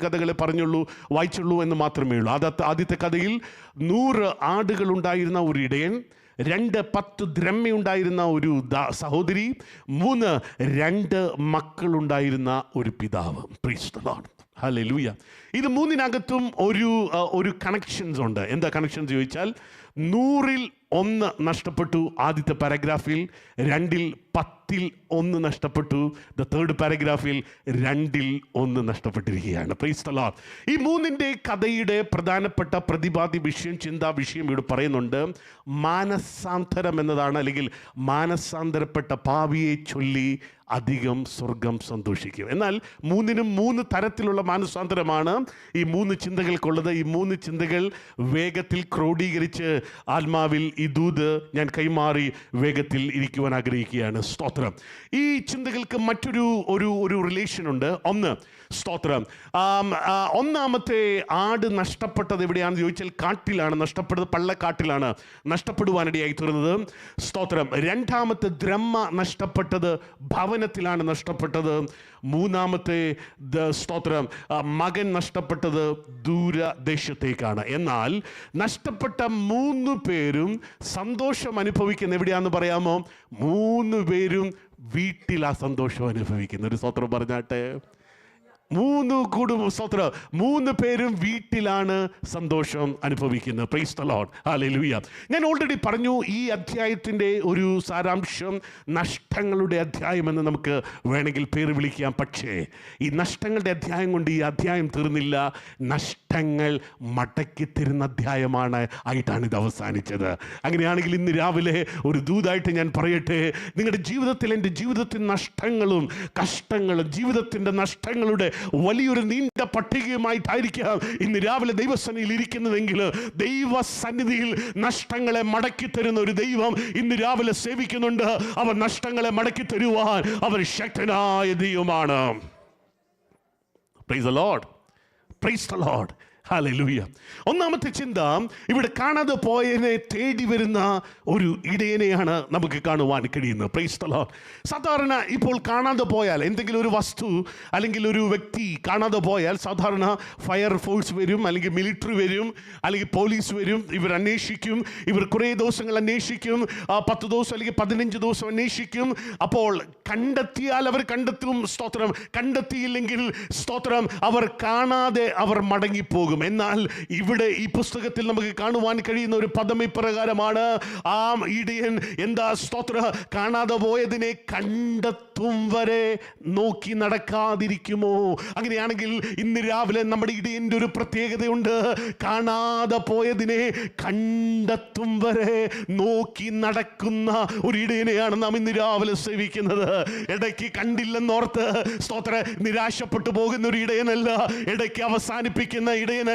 കഥകളെ പറഞ്ഞുള്ളൂ, വായിച്ചുള്ളൂ എന്ന് മാത്രമേ ഉള്ളൂ. ആദ്യത്തെ കഥയിൽ 100 ആടുകളുണ്ടായിരുന്ന ഒരു ഇടയൻ, 10 ദ്രഹ്മയുണ്ടായിരുന്ന ഒരു സഹോദരി, 2 മക്കളുണ്ടായിരുന്ന ഒരു പിതാവ്. Price the Lord, hallelujah. ഇത് മൂന്നിനകത്തും ഒരു കണക്ഷൻസ് ഉണ്ട്. എന്താ കണക്ഷൻസ് ചോദിച്ചാൽ, 100-ൽ 1 നഷ്ടപ്പെട്ടു ആദ്യത്തെ പാരഗ്രാഫിൽ, 2-ൽ 10-ൽ 1 നഷ്ടപ്പെട്ടു, തേർഡ് പാരഗ്രാഫിൽ 2-ൽ 1 നഷ്ടപ്പെട്ടിരിക്കുകയാണ്. Praise the Lord. ഈ മൂന്നിൻ്റെ കഥയുടെ പ്രധാനപ്പെട്ട പ്രതിപാദ്യ വിഷയം, ചിന്താ വിഷയം ഇവിടെ പറയുന്നുണ്ട്. മാനസാന്തരം എന്നതാണ്, അല്ലെങ്കിൽ മാനസാന്തരപ്പെട്ട പാപിയെ ചൊല്ലി അധികം സ്വർഗം സന്തോഷിക്കും. എന്നാൽ മൂന്നിനും 3 തരത്തിലുള്ള മാനസാന്തരമാണ് ഈ 3 ചിന്തകൾക്കുള്ളത്. ഈ 3 ചിന്തകൾ വേഗത്തിൽ ക്രോഡീകരിച്ച് ആത്മാവിൽ ഈ ദൂത് ഞാൻ കൈമാറി വേഗത്തിൽ ഇരിക്കുവാൻ ആഗ്രഹിക്കുകയാണ്. സ്തോത്രം. ഈ ചിന്തകൾക്ക് മറ്റൊരു റിലേഷൻ ഉണ്ട്. ഒന്ന്, സ്തോത്രം, ഒന്നാമത്തെ ആട് നഷ്ടപ്പെട്ടത് എവിടെയാണെന്ന് ചോദിച്ചാൽ കാട്ടിലാണ് നഷ്ടപ്പെട്ടത്, പള്ളക്കാട്ടിലാണ് നഷ്ടപ്പെടുവാനിടയായി തീർന്നത്. സ്തോത്രം. 2-ാമത്തെ ദ്രഹ്മ നഷ്ടപ്പെട്ടത് ഭവനത്തിലാണ് നഷ്ടപ്പെട്ടത്. 3-ാമത്തെ സ്തോത്രം, മകൻ നഷ്ടപ്പെട്ടത് ദൂരദേശത്തേക്കാണ്. എന്നാൽ നഷ്ടപ്പെട്ട 3 പേരും സന്തോഷം അനുഭവിക്കുന്ന എവിടെയാണെന്ന് പറയാമോ? 3 പേരും വീട്ടിലാ സന്തോഷം അനുഭവിക്കുന്ന. ഒരു സ്തോത്രം പറഞ്ഞാട്ടെ. 3 പേരും വീട്ടിലാണ് സന്തോഷം അനുഭവിക്കുന്നത്. Price the Lord, hallelujah. ഞാൻ ഓൾറെഡി പറഞ്ഞു, ഈ അധ്യായത്തിൻ്റെ ഒരു സാരാംശം നഷ്ടങ്ങളുടെ അധ്യായമെന്ന് നമുക്ക് വേണമെങ്കിൽ പേര് വിളിക്കാം. പക്ഷേ ഈ നഷ്ടങ്ങളുടെ അധ്യായം കൊണ്ട് ഈ അധ്യായം തീർന്നില്ല. നഷ്ടങ്ങൾ മടക്കി തരുന്ന അധ്യായമാണ് ആയിട്ടാണ് ഇത് അവസാനിച്ചത്. അങ്ങനെയാണെങ്കിൽ ഇന്ന് രാവിലെ ഒരു ദൂതായിട്ട് ഞാൻ പറയട്ടെ, നിങ്ങളുടെ ജീവിതത്തിൽ, എൻ്റെ ജീവിതത്തിൽ നഷ്ടങ്ങളും കഷ്ടങ്ങളും, ജീവിതത്തിൻ്റെ നഷ്ടങ്ങളുടെ വലിയൊരു നീണ്ട പട്ടികയുമായിട്ടായിരിക്കാം ഇന്ന് രാവിലെ ദൈവസന്നിധിയിൽ ഇരിക്കുന്നതെങ്കിൽ, ദൈവസന്നിധിയിൽ നഷ്ടങ്ങളെ മടക്കി തരുന്ന ഒരു ദൈവം ഇന്ന് രാവിലെ സേവിക്കുന്നുണ്ട്. അവൻ നഷ്ടങ്ങളെ മടക്കി തരുവാൻ അവൻ ശക്തനായ ദൈവമാണ്. Price the Lord, price the Lord, hallelujah. ഒന്നാമത്തെ ചിന്ത, ഇവിടെ കാണാതെ പോയതിനെ തേടി വരുന്ന ഒരു ഇടയനെയാണ് നമുക്ക് കാണുവാൻ കഴിയുന്നത്. Price the Lord. സാധാരണ ഇപ്പോൾ കാണാതെ പോയാൽ, എന്തെങ്കിലും ഒരു വസ്തു അല്ലെങ്കിൽ ഒരു വ്യക്തി കാണാതെ പോയാൽ സാധാരണ ഫയർ ഫോഴ്സ് വരും, അല്ലെങ്കിൽ മിലിറ്ററി വരും, അല്ലെങ്കിൽ പോലീസ് വരും. ഇവർ അന്വേഷിക്കും. ഇവർ കുറേ ദിവസങ്ങൾ അന്വേഷിക്കും, 10 ദിവസം അല്ലെങ്കിൽ 15 ദിവസം അന്വേഷിക്കും. അപ്പോൾ കണ്ടെത്തിയാൽ അവർ കണ്ടെത്തും. സ്തോത്രം. കണ്ടെത്തിയില്ലെങ്കിൽ സ്തോത്രം, അവർ കാണാതെ അവർ മടങ്ങിപ്പോകും. എന്നാൽ ഇവിടെ ഈ പുസ്തകത്തിൽ നമുക്ക് കാണുവാൻ കഴിയുന്ന ഒരു പദം ഇപ്രകാരമാണ്. ആ ഇടയൻ എന്താ സ്തോത്ര, കാണാതെ പോയതിനെ കണ്ടെത്തും വരെ നോക്കി നടക്കാതിരിക്കുമോ? അങ്ങനെയാണെങ്കിൽ ഇന്ന് രാവിലെ നമ്മുടെ ഇടയൻ്റെ ഒരു പ്രത്യേകതയുണ്ട്. കാണാതെ പോയതിനെ കണ്ടെത്തും വരെ നോക്കി നടക്കുന്ന ഒരു ഇടയനെയാണ് നാം ഇന്ന് രാവിലെ സേവിക്കുന്നത്. ഇടയ്ക്ക് കണ്ടില്ലെന്നോർത്ത് സ്തോത്ര നിരാശപ്പെട്ടു പോകുന്ന ഒരു ഇടയനല്ല. ഇടയ്ക്ക് അവസാനിപ്പിക്കുന്ന ഇടയനല്ല.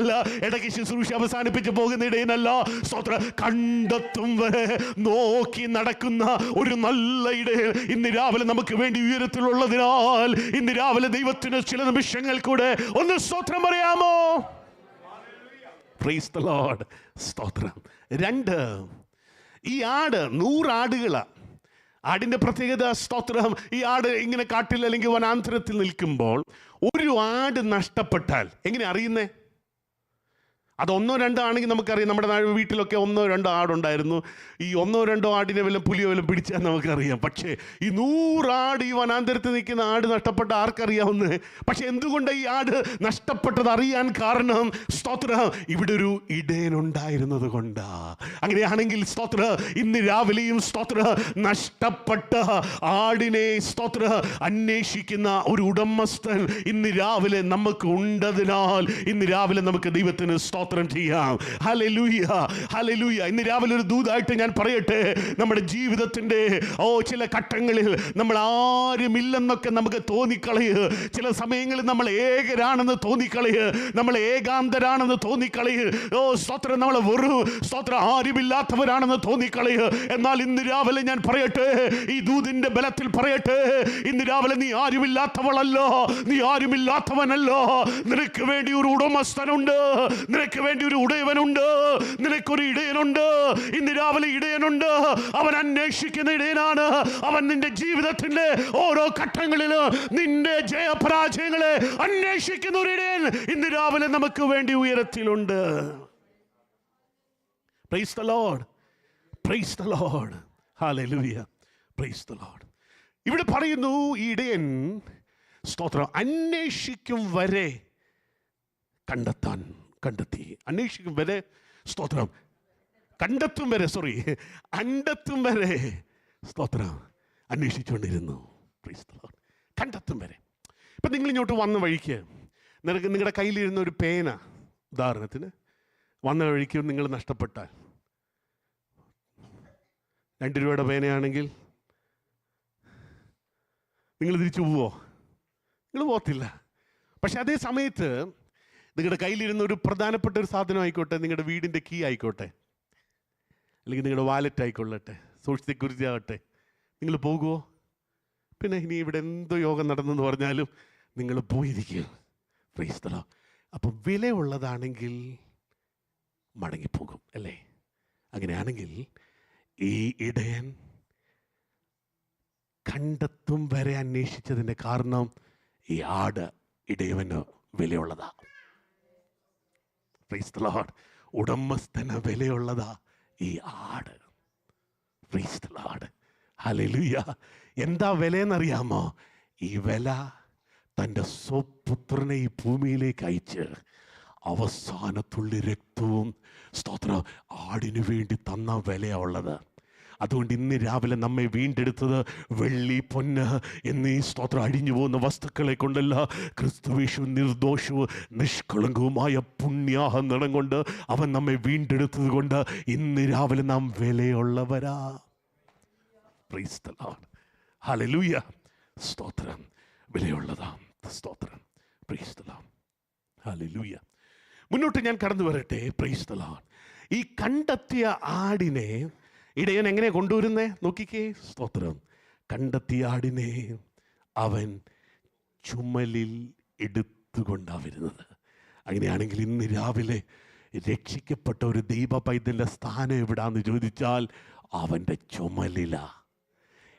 ഇടയ്ക്ക് ശുശ്രൂഷ അവസാനിപ്പിച്ച് പോകുന്ന ഇടയനല്ല. സ്തോത്ര, കണ്ടെത്തും വരെ നോക്കി നടക്കുന്ന ഒരു നല്ല ഇടയൻ ഇന്ന് രാവിലെ നമുക്ക് വേണ്ടി ഉയരത്തിലുള്ളതിനാൽ ഇന്ന് രാവിലെ ദൈവത്തിന് ചില നിമിഷങ്ങൾ കൂടെ ഒന്ന് സ്തോത്രം പറയാമോ? Price the Lord. സ്തോത്രം. 2, ഈ ആട് 100 ആടുകളാണ്. ആടിൻ്റെ പ്രത്യേകത സ്തോത്രം, ഈ ആട് ഇങ്ങനെ കാട്ടിൽ അല്ലെങ്കിൽ വനാന്തരത്തിൽ നിൽക്കുമ്പോൾ ഒരു ആട് നഷ്ടപ്പെട്ടാൽ എങ്ങനെ അറിയുന്നേ? അത് 1-2 ആണെങ്കിൽ നമുക്കറിയാം. നമ്മുടെ വീട്ടിലൊക്കെ 1-2 ആടുണ്ടായിരുന്നു. ഈ 1-2 ആടിനെ വല്ലതും പുലിയോ വല്ലതും പിടിച്ചാൽ നമുക്കറിയാം. പക്ഷേ ഈ 100 ആട്, ഈ വനാന്തരത്തിൽ നിൽക്കുന്ന ആട് നഷ്ടപ്പെട്ട ആർക്കറിയാവുന്നേ? പക്ഷെ എന്തുകൊണ്ട് ഈ ആട് നഷ്ടപ്പെട്ടത് അറിയാൻ കാരണം സ്തോത്ര, ഇവിടെ ഒരു ഇടയനുണ്ടായിരുന്നത് കൊണ്ടാ. അങ്ങനെയാണെങ്കിൽ സ്തോത്ര, ഇന്ന് രാവിലെയും സ്തോത്ര, നഷ്ടപ്പെട്ട ആടിനെ സ്തോത്ര അന്വേഷിക്കുന്ന ഒരു ഉടമസ്ഥൻ ഇന്ന് രാവിലെ നമുക്ക് ഉണ്ടതിനാൽ ഇന്ന് രാവിലെ നമുക്ക് ദൈവത്തിന് സ്തോത്രം ചെയ്യാം. Hallelujah, hallelujah. ഇന്ന് രാവിലെ ഒരു ദൂതായിട്ട് ഞാൻ പറയട്ടെ, നമ്മുടെ ജീവിതത്തിൻ്റെ ചില ഘട്ടങ്ങളിൽ നമ്മൾ ആരുമില്ലെന്നൊക്കെ നമുക്ക് തോന്നിക്കളയുക, ചില സമയങ്ങളിൽ നമ്മൾ ഏകരാണെന്ന് തോന്നിക്കളയുക, നമ്മൾ ഏകാന്തരാണെന്ന് തോന്നിക്കളയുക, സ്തോത്രം, നമ്മളെ വെറും സ്തോത്രം ആരുമില്ലാത്തവരാണെന്ന് തോന്നിക്കളയുക. എന്നാൽ ഇന്ന് രാവിലെ ഞാൻ പറയട്ടെ, ഈ ദൂതിൻ്റെ ബലത്തിൽ പറയട്ടെ, ഇന്ന് രാവിലെ നീ ആരുമില്ലാത്തവളല്ലോ, നീ ആരുമില്ലാത്തവനല്ലോ. നിനക്ക് വേണ്ടി ഒരു ഉടമസ്ഥനുണ്ട്. നിനക്ക് നിനക്ക് വേണ്ടി ഒരു ഉടയവനുണ്ട്, നിനക്കൊരു ഇടയനുണ്ട്. ഇന്ന് രാവിലെ ഇടയനുണ്ട്. അവൻ അന്വേഷിക്കുന്ന ഇടയനാണ്. അവൻ നിന്റെ ജീവിതത്തിന്റെ ഓരോ ഘട്ടങ്ങളിലും നിന്റെ ജയപരാജയങ്ങളെ അന്വേഷിക്കുന്ന ഒരു ഇടയൻ ഇന്ന് രാവിലെ നമുക്ക് വേണ്ടി ഉയരത്തിലുണ്ട്. Praise the Lord. Praise the Lord. Hallelujah. Praise the Lord. ഇവിടെ പറയുന്നു ഈ ഇടയൻ സ്തോത്രം അന്വേഷിക്കും വരെ കണ്ടെത്തി. അന്വേഷിക്കും വരെ സ്തോത്രം കണ്ടെത്തും വരെ കണ്ടെത്തും വരെ സ്തോത്രം അന്വേഷിച്ചുകൊണ്ടിരുന്നു. Praise the Lord. കണ്ടെത്തും വരെ. ഇപ്പം നിങ്ങൾ ഇങ്ങോട്ട് വന്ന വഴിക്ക് നിങ്ങളുടെ കയ്യിലിരുന്ന ഒരു പേന, ഉദാഹരണത്തിന് വന്ന വഴിക്ക് നിങ്ങൾ നഷ്ടപ്പെട്ടാൽ, 2 രൂപയുടെ പേനയാണെങ്കിൽ നിങ്ങൾ തിരിച്ചു പോവോ? നിങ്ങൾ പോകത്തില്ല. പക്ഷെ അതേ സമയത്ത് നിങ്ങളുടെ കയ്യിലിരുന്ന ഒരു പ്രധാനപ്പെട്ട ഒരു സാധനം ആയിക്കോട്ടെ, നിങ്ങളുടെ വീടിൻ്റെ കീ ആയിക്കോട്ടെ, അല്ലെങ്കിൽ നിങ്ങളുടെ വാലറ്റ് ആയിക്കൊള്ളട്ടെ, സോഷ്യൽ സെക്യൂരിറ്റി ആകട്ടെ, നിങ്ങൾ പോകുമോ? പിന്നെ ഇനി ഇവിടെ എന്തോ യോഗം നടന്നെന്ന് പറഞ്ഞാലും നിങ്ങൾ പോയിരിക്കുക. Price the Lord. അപ്പം വിലയുള്ളതാണെങ്കിൽ മടങ്ങിപ്പോകും അല്ലേ? അങ്ങനെയാണെങ്കിൽ ഈ ഇടയൻ കണ്ടെത്തും വരെ അന്വേഷിച്ചതിൻ്റെ കാരണം ഈ ആട് ഇടയവന് വിലയുള്ളതാ. Praise the Lord. ഉടമസ്ഥന് വിലയുള്ളതാ ഈ ആട്. Praise the Lord. ഹല്ലേലൂയ. എന്താ വിലയെന്നറിയാമോ? ഈ വില തൻ്റെ സ്വപുത്രനെ ഈ ഭൂമിയിലേക്ക് അയച്ച് അവസാനത്തുള്ളി രക്തവും സ്തോത്രം ആടിനു വേണ്ടി തന്ന വിലയുള്ളത്. അതുകൊണ്ട് ഇന്ന് രാവിലെ നമ്മെ വീണ്ടെടുത്തത് വെള്ളി, പൊന്ന് എന്നീ സ്തോത്രം അഴിഞ്ഞു പോകുന്ന വസ്തുക്കളെ കൊണ്ടല്ല, ക്രിസ്തുവേശു നിർദോഷവും നിഷ്കളങ്കവുമായ പുണ്യാഹ നിറം കൊണ്ട് അവൻ നമ്മെ വീണ്ടെടുത്തത് കൊണ്ട് ഇന്ന് രാവിലെ നാം വിലയുള്ളവരാ. Praise the Lord. ഹല്ലേലൂയ. സ്തോത്രം. വിലയുള്ളതാ. സ്തോത്രം. Praise the Lord. ഹല്ലേലൂയ. മുന്നോട്ട് ഞാൻ കടന്നു വരട്ടെ. Praise the Lord. ഈ കണ്ടെത്തിയ ആടിനെ ഇടയൻ എങ്ങനെ കൊണ്ടുവരുന്നേ നോക്കിക്കേ. സ്തോത്രം. കണ്ടെത്തിയ ആടിനെ അവൻ ചുമലിൽ എടുത്തുകൊണ്ടാണ് വരുന്നത്. അങ്ങനെയാണെങ്കിൽ ഇന്ന് രാവിലെ രക്ഷിക്കപ്പെട്ട ഒരു ദൈവ പൈതലിൻ്റെ സ്ഥാനം എവിടാന്ന് ചോദിച്ചാൽ അവൻ്റെ ചുമലിലാ.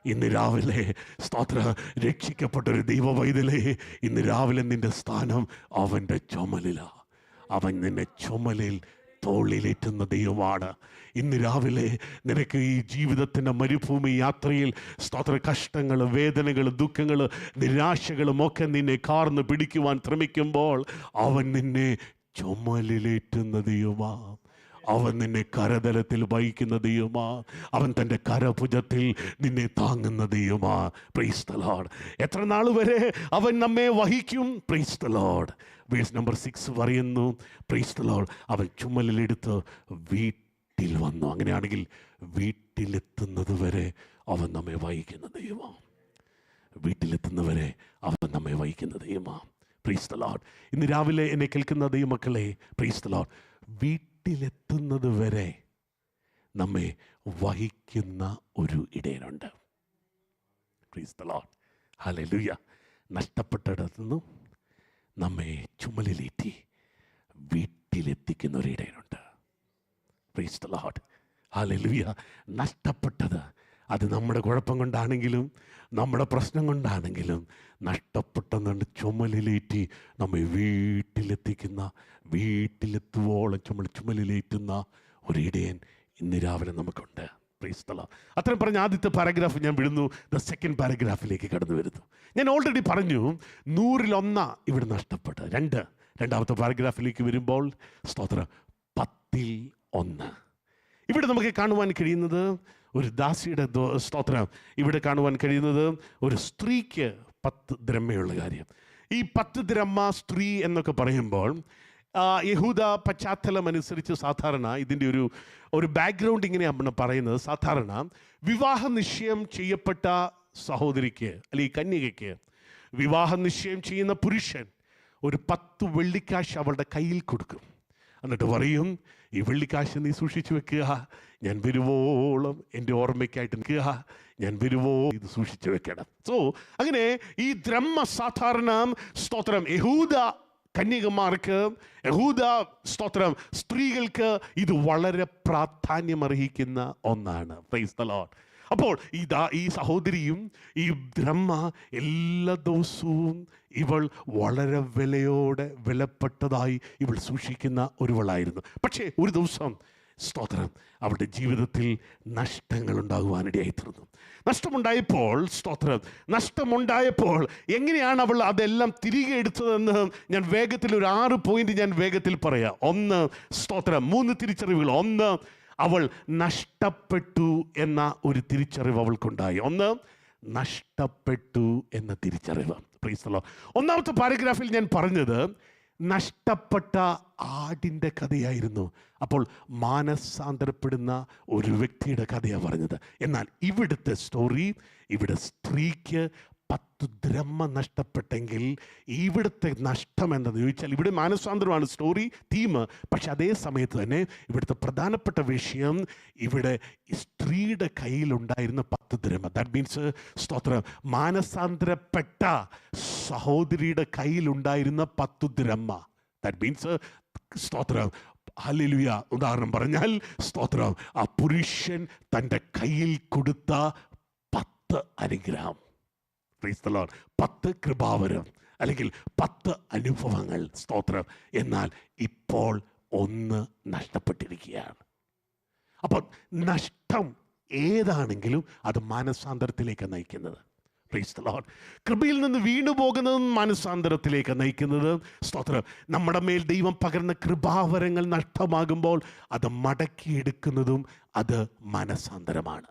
ഇന്ന് രാവിലെ സ്തോത്രം രക്ഷിക്കപ്പെട്ട ഒരു ദൈവ പൈതലേ, ഇന്ന് രാവിലെ നിന്റെ സ്ഥാനം അവൻ്റെ ചുമലിലാ. അവൻ നിന്നെ ചുമലിൽ തോളിലേറ്റുന്ന ദൈവമാണ്. ഇന്ന് രാവിലെ നിനക്ക് ഈ ജീവിതത്തിൻ്റെ മരുഭൂമി യാത്രയിൽ സ്തോത്ര കഷ്ടങ്ങൾ, വേദനകൾ, ദുഃഖങ്ങൾ, നിരാശകളും ഒക്കെ നിന്നെ കാർന്ന് പിടിക്കുവാൻ ശ്രമിക്കുമ്പോൾ അവൻ നിന്നെ ചുമലിലേറ്റുന്ന ദൈവമാ. അവൻ നിന്നെ കരതലത്തിൽ വഹിക്കുന്ന ദൈവമാ. അവൻ തൻ്റെ കരഭുജത്തിൽ നിന്നെ താങ്ങുന്ന ദൈവമാ. Praise the Lord. എത്ര നാൾ വരെ അവൻ നമ്മെ വഹിക്കും? Praise the Lord. Verse number 6 പറയുന്നു, പ്രൈസ് ദി ലോർഡ്, അവൻ ചുമലിലെടുത്ത് വീട്ടിൽ വന്നു. അങ്ങനെയാണെങ്കിൽ വീട്ടിലെത്തുന്നത് വരെ അവൻ നമ്മെ വഹിക്കുന്ന ദൈവം. വീട്ടിലെത്തുന്നവരെ അവൻ നമ്മെ വഹിക്കുന്ന ദൈവമാ. Praise the Lord. ഇന്ന് രാവിലെ എന്നെ കേൾക്കുന്ന ദൈവമക്കളെ, പ്രൈസ് ദി ലോർഡ്, വീട്ടിലെത്തുന്നത് വരെ നമ്മെ വഹിക്കുന്ന ഒരു ഇടയനുണ്ട്. Praise the Lord. ഹല്ലേലൂയ. നഷ്ടപ്പെട്ടിടത്തു നിന്നും നമ്മെ ചുമലിലേറ്റി വീട്ടിലെത്തിക്കുന്ന ഒരു ഇടയനുണ്ട്. Praise the Lord. ഹല്ലേലൂയ. നഷ്ടപ്പെട്ടത് അത് നമ്മുടെ കുഴപ്പം കൊണ്ടാണെങ്കിലും നമ്മുടെ പ്രശ്നം കൊണ്ടാണെങ്കിലും നഷ്ടപ്പെട്ടെന്നുണ്ട് ചുമലിലേറ്റി നമ്മെ വീട്ടിലെത്തിക്കുന്ന, വീട്ടിലെത്തുവോളം ചുമലിലേറ്റുന്ന ഒരു ഇടയൻ ഇന്ന് രാവിലെ നമുക്കുണ്ട്. Price the Lord. അത്രയും പറഞ്ഞ ആദ്യത്തെ പാരഗ്രാഫ് ഞാൻ വിടുന്നു. ദ സെക്കൻഡ് പാരഗ്രാഫിലേക്ക് കടന്നു വരുന്നു. ഞാൻ ഓൾറെഡി പറഞ്ഞു 100-1 ഇവിടെ നഷ്ടപ്പെട്ട. രണ്ടാമത്തെ പാരഗ്രാഫിലേക്ക് വരുമ്പോൾ സ്തോത്രം 10-1. ഇവിടെ നമുക്ക് കാണുവാൻ കഴിയുന്നത് ഒരു ദാസിയുടെ സ്തോത്രം. ഇവിടെ കാണുവാൻ കഴിയുന്നത് ഒരു സ്ത്രീക്ക് 10 ദ്രഹ്മയുള്ള കാര്യം. ഈ 10 ദ്രഹ്മ സ്ത്രീ എന്നൊക്കെ പറയുമ്പോൾ യഹൂദ പശ്ചാത്തലം അനുസരിച്ച് സാധാരണ ഇതിൻ്റെ ഒരു ബാക്ക്ഗ്രൗണ്ട് ഇങ്ങനെയാണ് പറയുന്നത്. സാധാരണ വിവാഹ നിശ്ചയം ചെയ്യപ്പെട്ട സഹോദരിക്ക് അല്ലെങ്കിൽ കന്യകയ്ക്ക് വിവാഹ നിശ്ചയം ചെയ്യുന്ന പുരുഷൻ ഒരു 10 വെള്ളിക്കാശ് അവളുടെ കയ്യിൽ കൊടുക്കും. എന്നിട്ട് പറയും, ഈ വെള്ളിക്കാശ് നീ സൂക്ഷിച്ചു വെക്കുക, ഞാൻ വരുവോളം എൻ്റെ ഓർമ്മയ്ക്കായിട്ട് നിൽക്കുക, ഞാൻ വരുവോ ഇത് സൂക്ഷിച്ചു വെക്കണം. സോ അങ്ങനെ ഈ ദ്രഹ്മ സാധാരണ സ്തോത്രം യഹൂദ കന്യകമാർക്ക്, യഹൂദ സ്തോത്രം സ്ത്രീകൾക്ക് ഇത് വളരെ പ്രാധാന്യമർഹിക്കുന്ന ഒന്നാണ്. Price the Lord. അപ്പോൾ ഈ സഹോദരിയും ഈ ബ്രഹ്മ എല്ലാ ദിവസവും ഇവൾ വളരെ വിലപ്പെട്ടതായി ഇവൾ സൂക്ഷിക്കുന്ന ഒരുവളായിരുന്നു. പക്ഷേ ഒരു ദിവസം സ്തോത്രം അവളുടെ ജീവിതത്തിൽ നഷ്ടങ്ങൾ ഉണ്ടാകുവാനിടയായിത്തീർന്നു. നഷ്ടമുണ്ടായപ്പോൾ എങ്ങനെയാണ് അവൾ അതെല്ലാം തിരികെ എടുത്തതെന്ന് ഞാൻ വേഗത്തിൽ ഒരു 6 പോയിന്റ് ഞാൻ വേഗത്തിൽ പറയാം. 1 സ്തോത്രം 3 തിരിച്ചറിവുകൾ. 1, അവൾ നഷ്ടപ്പെട്ടു എന്ന ഒരു തിരിച്ചറിവ് അവൾക്കുണ്ടായി. 1, നഷ്ടപ്പെട്ടു എന്ന തിരിച്ചറിവ്. Praise the Lord. 1ാമത്തെ പാരഗ്രാഫിൽ ഞാൻ പറഞ്ഞത് നഷ്ടപ്പെട്ട ആടിൻ്റെ കഥയായിരുന്നു. അപ്പോൾ മാനസാന്തരപ്പെടുന്ന ഒരു വ്യക്തിയുടെ കഥയാണ് പറഞ്ഞത്. എന്നാൽ ഇവിടുത്തെ സ്റ്റോറി, ഇവിടെ സ്ത്രീക്ക് 10 ദ്രഹ്മ നഷ്ടപ്പെട്ടെങ്കിൽ ഇവിടുത്തെ നഷ്ടം എന്താണെന്ന് ചോദിച്ചാൽ, ഇവിടെ മാനസാന്തരമാണ് സ്റ്റോറി തീം. പക്ഷെ അതേ സമയത്ത് തന്നെ ഇവിടുത്തെ പ്രധാനപ്പെട്ട വിഷയം ഇവിടെ സ്ത്രീയുടെ കയ്യിലുണ്ടായിരുന്ന 10 ദ്രഹ്മ. ദാറ്റ് മീൻസ് സ്തോത്രം മാനസാന്തരപ്പെട്ട സഹോദരിയുടെ കയ്യിലുണ്ടായിരുന്ന 10 ദ്രഹ്മ. ദാറ്റ് മീൻസ് സ്തോത്രം ഹല്ലേലൂയ. ഉദാഹരണം പറഞ്ഞാൽ സ്തോത്രം ആ പുരുഷൻ തൻ്റെ കയ്യിൽ കൊടുത്ത 10 അനുഗ്രഹം. 10 കൃപാവരം അല്ലെങ്കിൽ 10 അനുഭവങ്ങൾ. സ്തോത്രം. എന്നാൽ ഇപ്പോൾ 1 നഷ്ടപ്പെട്ടിരിക്കുകയാണ്. അപ്പോൾ നഷ്ടം ഏതാണെങ്കിലും അത് മാനസാന്തരത്തിലേക്ക് നയിക്കുന്നത്. Price the Lord. കൃപയിൽ നിന്ന് വീണു പോകുന്നതും മാനസാന്തരത്തിലേക്ക് നയിക്കുന്നത്. സ്തോത്രം. നമ്മുടെ മേൽ ദൈവം പകർന്ന കൃപാവരങ്ങൾ നഷ്ടമാകുമ്പോൾ അത് മടക്കിയെടുക്കുന്നതും അത് മാനസാന്തരമാണ്.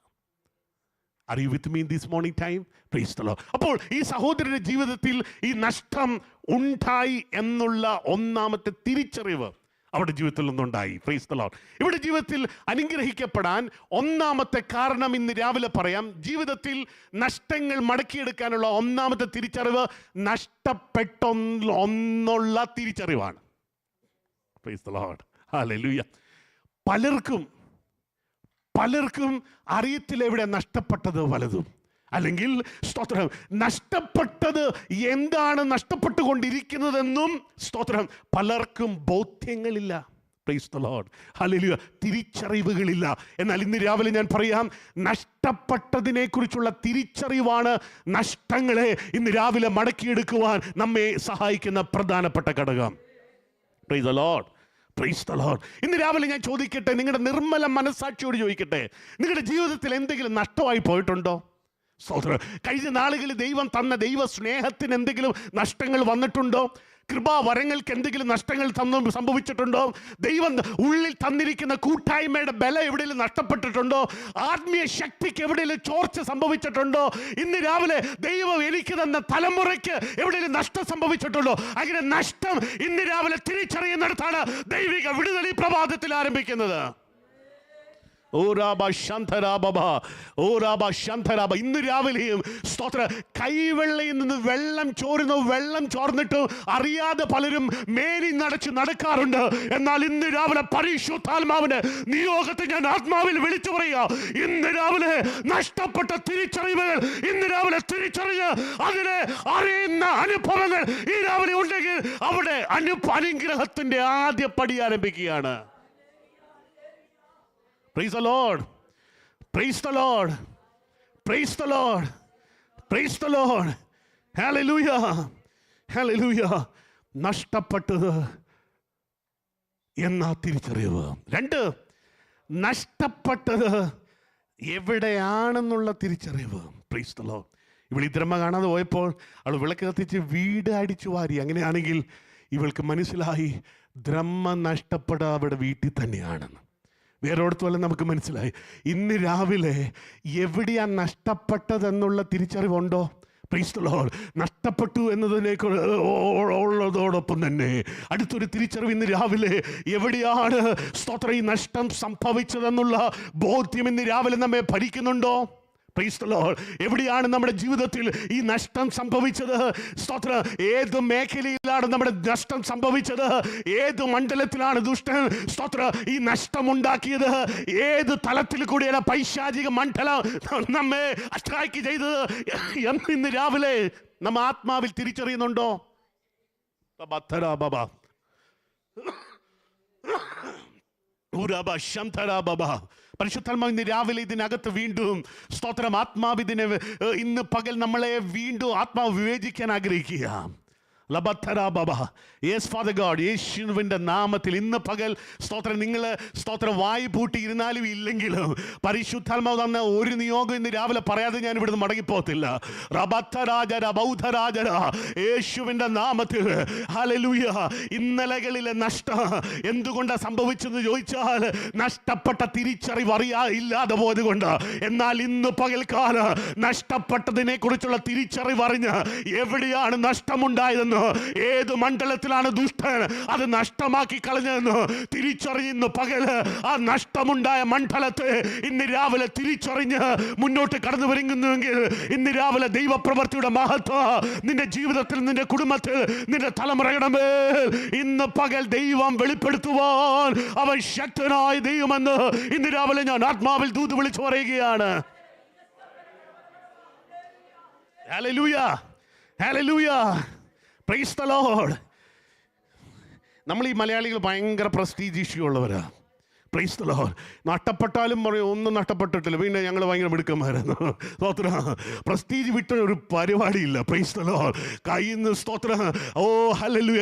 Are you with me in this morning time? Praise the Lord. അപ്പോൾ ഈ സഹോദരന്റെ ജീവിതത്തിൽ ഈ നഷ്ടം ഉണ്ടായി എന്നുള്ള 1ാമത്തെ തിരിച്ചറിവ് അവരുടെ ജീവിതത്തിൽ നിന്നുണ്ടായി. Praise the Lord. ഇവിടെ ജീവിതത്തിൽ അനുഗ്രഹിക്കപ്പെടാൻ 1ാമത്തെ കാരണം ഇന്ന് രാവിലെ പറയാം. ജീവിതത്തിൽ നഷ്ടങ്ങൾ മടക്കിയെടുക്കാനുള്ള 1ാമത്തെ തിരിച്ചറിവ് നഷ്ടപ്പെട്ടൊന്നുള്ള തിരിച്ചറിവാണ്. Price the Lord. ഹല്ലേലൂയ. പലർക്കും അറിയത്തില്ല എവിടെ നഷ്ടപ്പെട്ടത് വലതും. അല്ലെങ്കിൽ സ്തോത്രം നഷ്ടപ്പെട്ടത് എന്താണ് നഷ്ടപ്പെട്ടുകൊണ്ടിരിക്കുന്നതെന്നും സ്തോത്രം പലർക്കും ബോധ്യങ്ങളില്ല. Praise the Lord. ഹല്ലേലൂയ. തിരിച്ചറിവുകളില്ല. എന്നാൽ ഇന്ന് രാവിലെ ഞാൻ പറയാം, നഷ്ടപ്പെട്ടതിനെ കുറിച്ചുള്ള തിരിച്ചറിവാണ് നഷ്ടങ്ങളെ ഇന്ന് രാവിലെ മടക്കിയെടുക്കുവാൻ നമ്മെ സഹായിക്കുന്ന പ്രധാനപ്പെട്ട ഘടകം. Price the Lord. Price the Lord. ഇന്ന് രാവിലെ ഞാൻ ചോദിക്കട്ടെ, നിങ്ങളുടെ നിർമ്മല മനസ്സാക്ഷിയോട് ചോദിക്കട്ടെ, നിങ്ങളുടെ ജീവിതത്തിൽ എന്തെങ്കിലും നഷ്ടമായി പോയിട്ടുണ്ടോ? സഹോദരൻ, കഴിഞ്ഞ നാളുകളിൽ ദൈവം തന്ന ദൈവ സ്നേഹത്തിന് എന്തെങ്കിലും നഷ്ടങ്ങൾ വന്നിട്ടുണ്ടോ? കൃപാവരങ്ങൾക്ക് എന്തെങ്കിലും നഷ്ടങ്ങൾ സംഭവിച്ചിട്ടുണ്ടോ? ദൈവം ഉള്ളിൽ തന്നിരിക്കുന്ന കൂട്ടായ്മയുടെ ബലം എവിടെയെങ്കിലും നഷ്ടപ്പെട്ടിട്ടുണ്ടോ? ആത്മീയ ശക്തിക്ക് എവിടെയെങ്കിലും ചോർച്ച സംഭവിച്ചിട്ടുണ്ടോ? ഇന്ന് രാവിലെ ദൈവം എനിക്ക് തന്ന തലമുറയ്ക്ക് എവിടെയെങ്കിലും നഷ്ടം സംഭവിച്ചിട്ടുണ്ടോ? അങ്ങനെ നഷ്ടം ഇന്ന് രാവിലെ തിരിച്ചറിയുന്നിടത്താണ് ദൈവിക വിടുതൽ ഈ പ്രഭാതത്തിൽ ആരംഭിക്കുന്നത്. ഇന്ന് രാവിലെയും സ്തോത്ര കൈവെള്ളയിൽ നിന്ന് വെള്ളം ചോർന്നിട്ട് അറിയാതെ പലരും മേനി നടക്കാറുണ്ട്. എന്നാൽ ഇന്ന് രാവിലെ പരിശുദ്ധാത്മാവിന്റെ നിയോഗത്തെ ഞാൻ ആത്മാവിൽ വിളിച്ചു പറയുക. ഇന്ന് രാവിലെ നഷ്ടപ്പെട്ട തിരിച്ചറിവുകൾ ഇന്ന് രാവിലെ തിരിച്ചറിഞ്ഞ് അതിനെ അറിയുന്ന അനുഭവങ്ങൾ ഈ രാവിലെ ഉണ്ടെങ്കിൽ അവിടെ അനുഗ്രഹത്തിന്റെ ആദ്യ പടി ആരംഭിക്കുകയാണ്. Praise the Lord. Praise the Lord. Praise the Lord. Praise the Lord. Hallelujah. Hallelujah. നഷ്ടപ്പെട്ടത് എന്ന തിരിച്ചറിവ്. 2, നഷ്ടപ്പെട്ടത് എവിടെയാണെന്നുള്ള തിരിച്ചറിവ്. Praise the Lord. ഇവൾ ഈ ദ്രഹ്മ കാണാതെ പോയപ്പോൾ അവൾ വിളക്ക് കത്തിച്ച് വീട് അടിച്ചു വാരി. അങ്ങനെയാണെങ്കിൽ ഇവൾക്ക് മനസ്സിലായി ദ്രഹ്മ നഷ്ടപ്പെടാതെ അവിടെ വീട്ടിൽ തന്നെയാണെന്ന്. വേറൊടത്തുമല്ല നമുക്ക് മനസ്സിലായി. ഇന്ന് രാവിലെ എവിടെയാണ് നഷ്ടപ്പെട്ടതെന്നുള്ള തിരിച്ചറിവുണ്ടോ? Praise the Lord. നഷ്ടപ്പെട്ടു എന്നതിനേക്കുള്ളതോടൊപ്പം തന്നെ അടുത്തൊരു തിരിച്ചറിവ് ഇന്ന് രാവിലെ എവിടെയാണ് സ്തോത്രം ഈ നഷ്ടം സംഭവിച്ചതെന്നുള്ള ബോധ്യം ഇന്ന് രാവിലെ നമ്മെ ഭരിക്കുന്നുണ്ടോ? Price the Lord. എവിടെയാണ് നമ്മുടെ ജീവിതത്തിൽ ഈ നഷ്ടം സംഭവിച്ചത്? സ്തോത്രം. ഏത് മേഖലയിലാണ് നമ്മുടെ നഷ്ടം സംഭവിച്ചത്? ഏത് മണ്ഡലത്തിലാണ് ദുഷ്ടൻ സ്തോത്രം ഈ നഷ്ടമുണ്ടാക്കിയത്? ഏത് തലത്തിൽ കൂടിയാണ് പൈശാചിക മണ്ഡലം നമ്മെ അട്രാക്ട് ചെയ്തത് എന്ന് ഇന്ന് രാവിലെ നമ്മ ആത്മാവിൽ തിരിച്ചറിയുന്നുണ്ടോ? പരിശുദ്ധാത്മാവ് ഇന്ന് രാവിലെ ഇതിനകത്ത് വീണ്ടും സ്തോത്രം ആത്മാവിതിനെ ഇന്ന് പകൽ നമ്മളെ വീണ്ടും ആത്മാവ് വിവേചിക്കാൻ ആഗ്രഹിക്കുക. യെസ് ഫാദർ ഗോഡ്, യേശുവിൻ്റെ നാമത്തിൽ ഇന്ന് പകൽ സ്തോത്രം നിങ്ങൾ സ്തോത്രം വായി പൂട്ടി ഇരുന്നാലും ഇല്ലെങ്കിലും പരിശുദ്ധാത്മാവ് തന്ന ഒരു നിയോഗം ഇന്ന് രാവിലെ പറയാതെ ഞാൻ ഇവിടുന്ന് മടങ്ങിപ്പോകത്തില്ല. യേശുവിൻ്റെ നാമത്തിൽ ഹല്ലേലൂയ. ഇന്നലകളിലെ നഷ്ടം എന്തുകൊണ്ടാണ് സംഭവിച്ചെന്ന് ചോദിച്ചാൽ നഷ്ടപ്പെട്ട തിരിച്ചറിവ് ഇല്ലാതെ പോയത് കൊണ്ട്. എന്നാൽ ഇന്ന് പകൽക്കാലം നഷ്ടപ്പെട്ടതിനെ കുറിച്ചുള്ള തിരിച്ചറിവ് അറിഞ്ഞ് എവിടെയാണ് നഷ്ടമുണ്ടായതെന്ന്, ഏത് മണ്ഡലത്തിലാണ് ദുഷ്ടൻ അത് നഷ്ടമാക്കി കളഞ്ഞതെന്ന് തിരിച്ചറിയുന്ന പകല് ആ നഷ്ടമുണ്ടായ മണ്ഡലത്തെ ഇന്ന് രാവിലെ തിരിച്ചറിഞ്ഞ് മുന്നോട്ട് കടന്നു വരുന്നുവെങ്കിൽ ഇന്ന് രാവിലെ ദൈവപ്രവൃത്തിയുടെ മഹത്വം നിന്റെ ജീവിതത്തിൽ, നിന്റെ കുടുംബത്തിൽ, നിന്റെ തലമുറയുടെ മേൽ ഇന്ന് പകൽ ദൈവം വെളിപ്പെടുത്തുവാൻ അവൻ ശക്തനായ ദൈവമെന്ന് ഇന്ന് രാവിലെ ഞാൻ ആത്മാവിൽ ദൂത് വിളിച്ചു പറയുകയാണ്. Hallelujah, hallelujah, praise the Lord. നമ്മൾ ഈ മലയാളികൾ ഭയങ്കര പ്രസ്റ്റീജ് ഇഷ്യൂ ഉള്ളവരാ. Praise the Lord. നഷ്ടപ്പെട്ടാലും പറയും ഒന്നും നഷ്ടപ്പെട്ടിട്ടില്ല, പിന്നെ ഞങ്ങൾ ഭയങ്കര മിടുക്കന്മാരായിരുന്നു. സ്തോത്രം. പ്രസ്റ്റീജ് വിട്ട ഒരു പരിപാടിയില്ല. Praise the Lord. കയ്യിൽ നിന്ന് സ്തോത്രം, ഓ ഹല്ലേലൂയ,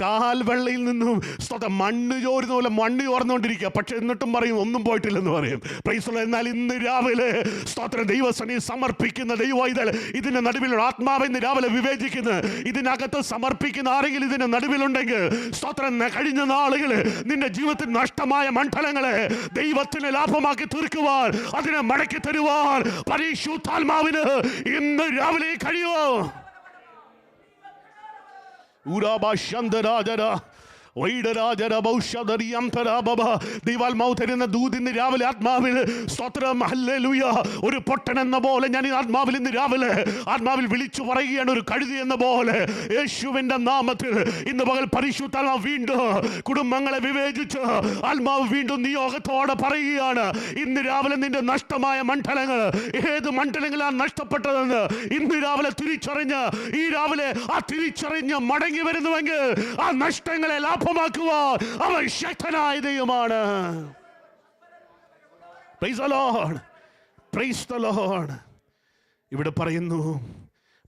കാൽ വെള്ളയിൽ നിന്നും സ്തോത്രം മണ്ണ് ചോരുന്ന പോലെ മണ്ണ് ചോർന്നുകൊണ്ടിരിക്കുക. പക്ഷെ എന്നിട്ടും പറയും ഒന്നും പോയിട്ടില്ലെന്ന് പറയും. Price the Lord. എന്നാൽ ഇന്ന് രാവിലെ സ്തോത്രം ദൈവസന്നിധിയിൽ സമർപ്പിക്കുന്ന ദൈവവൈതൽ ഇതിന്റെ നടുവിലുള്ള ആത്മാവ് ഇന്ന് രാവിലെ വിവേചിക്കുന്നു. ഇതിനകത്ത് സമർപ്പിക്കുന്ന ആരെങ്കിലും ഇതിന്റെ നടുവിലുണ്ടെങ്കിൽ സ്തോത്രം, കഴിഞ്ഞ നാളുകൾ നിന്റെ ജീവിതത്തിൽ നഷ്ടമായ മണ്ഡലങ്ങളെ ദൈവത്തിന് ലാഭമാക്കി തീർക്കുവാൻ, അതിനെ മടക്കി തരുവാൻ പരിശുദ്ധാത്മാവിന് ഇന്ന് രാവിലെ കഴിയുമോ? ദൈവാത്മാവ് തരുന്ന ദൂതിന്ന് രാവിലെ ആത്മാവിൽ സ്തോത്രം, ഹല്ലേലൂയ. ഒരു പൊട്ടൻ എന്ന പോലെ ഞാൻ ആത്മാവിൽ ഇന്ന് രാവിലെ ആത്മാവിൽ വിളിച്ചു പറയുകയാണ്, ഒരു കഴുതി എന്ന പോലെ യേശുവിന്റെ നാമത്തിൽ ഇന്ന് പകൽ പരിശുദ്ധാത്മാവ് വീണ്ടും കുടുംബങ്ങളെ വിവേചിച്ച് ആത്മാവ് വീണ്ടും നിയോഗത്തോടെ പറയുകയാണ്, ഇന്ന് രാവിലെ നിന്റെ നഷ്ടമായ മണ്ഡലങ്ങൾ, ഏത് മണ്ഡലങ്ങളാണ് നഷ്ടപ്പെട്ടതെന്ന് ഇന്ന് രാവിലെ തിരിച്ചറിഞ്ഞ് ഈ രാവിലെ ആ തിരിച്ചറിഞ്ഞ് മടങ്ങി വരുന്നുവെങ്കിൽ ആ നഷ്ടങ്ങളെ ലാഭമാക്കുവാൻ അവൻ ശക്തനായ ദൈവമാണ്. Price the Lord, price the Lord. ഇവിടെ പറയുന്നു,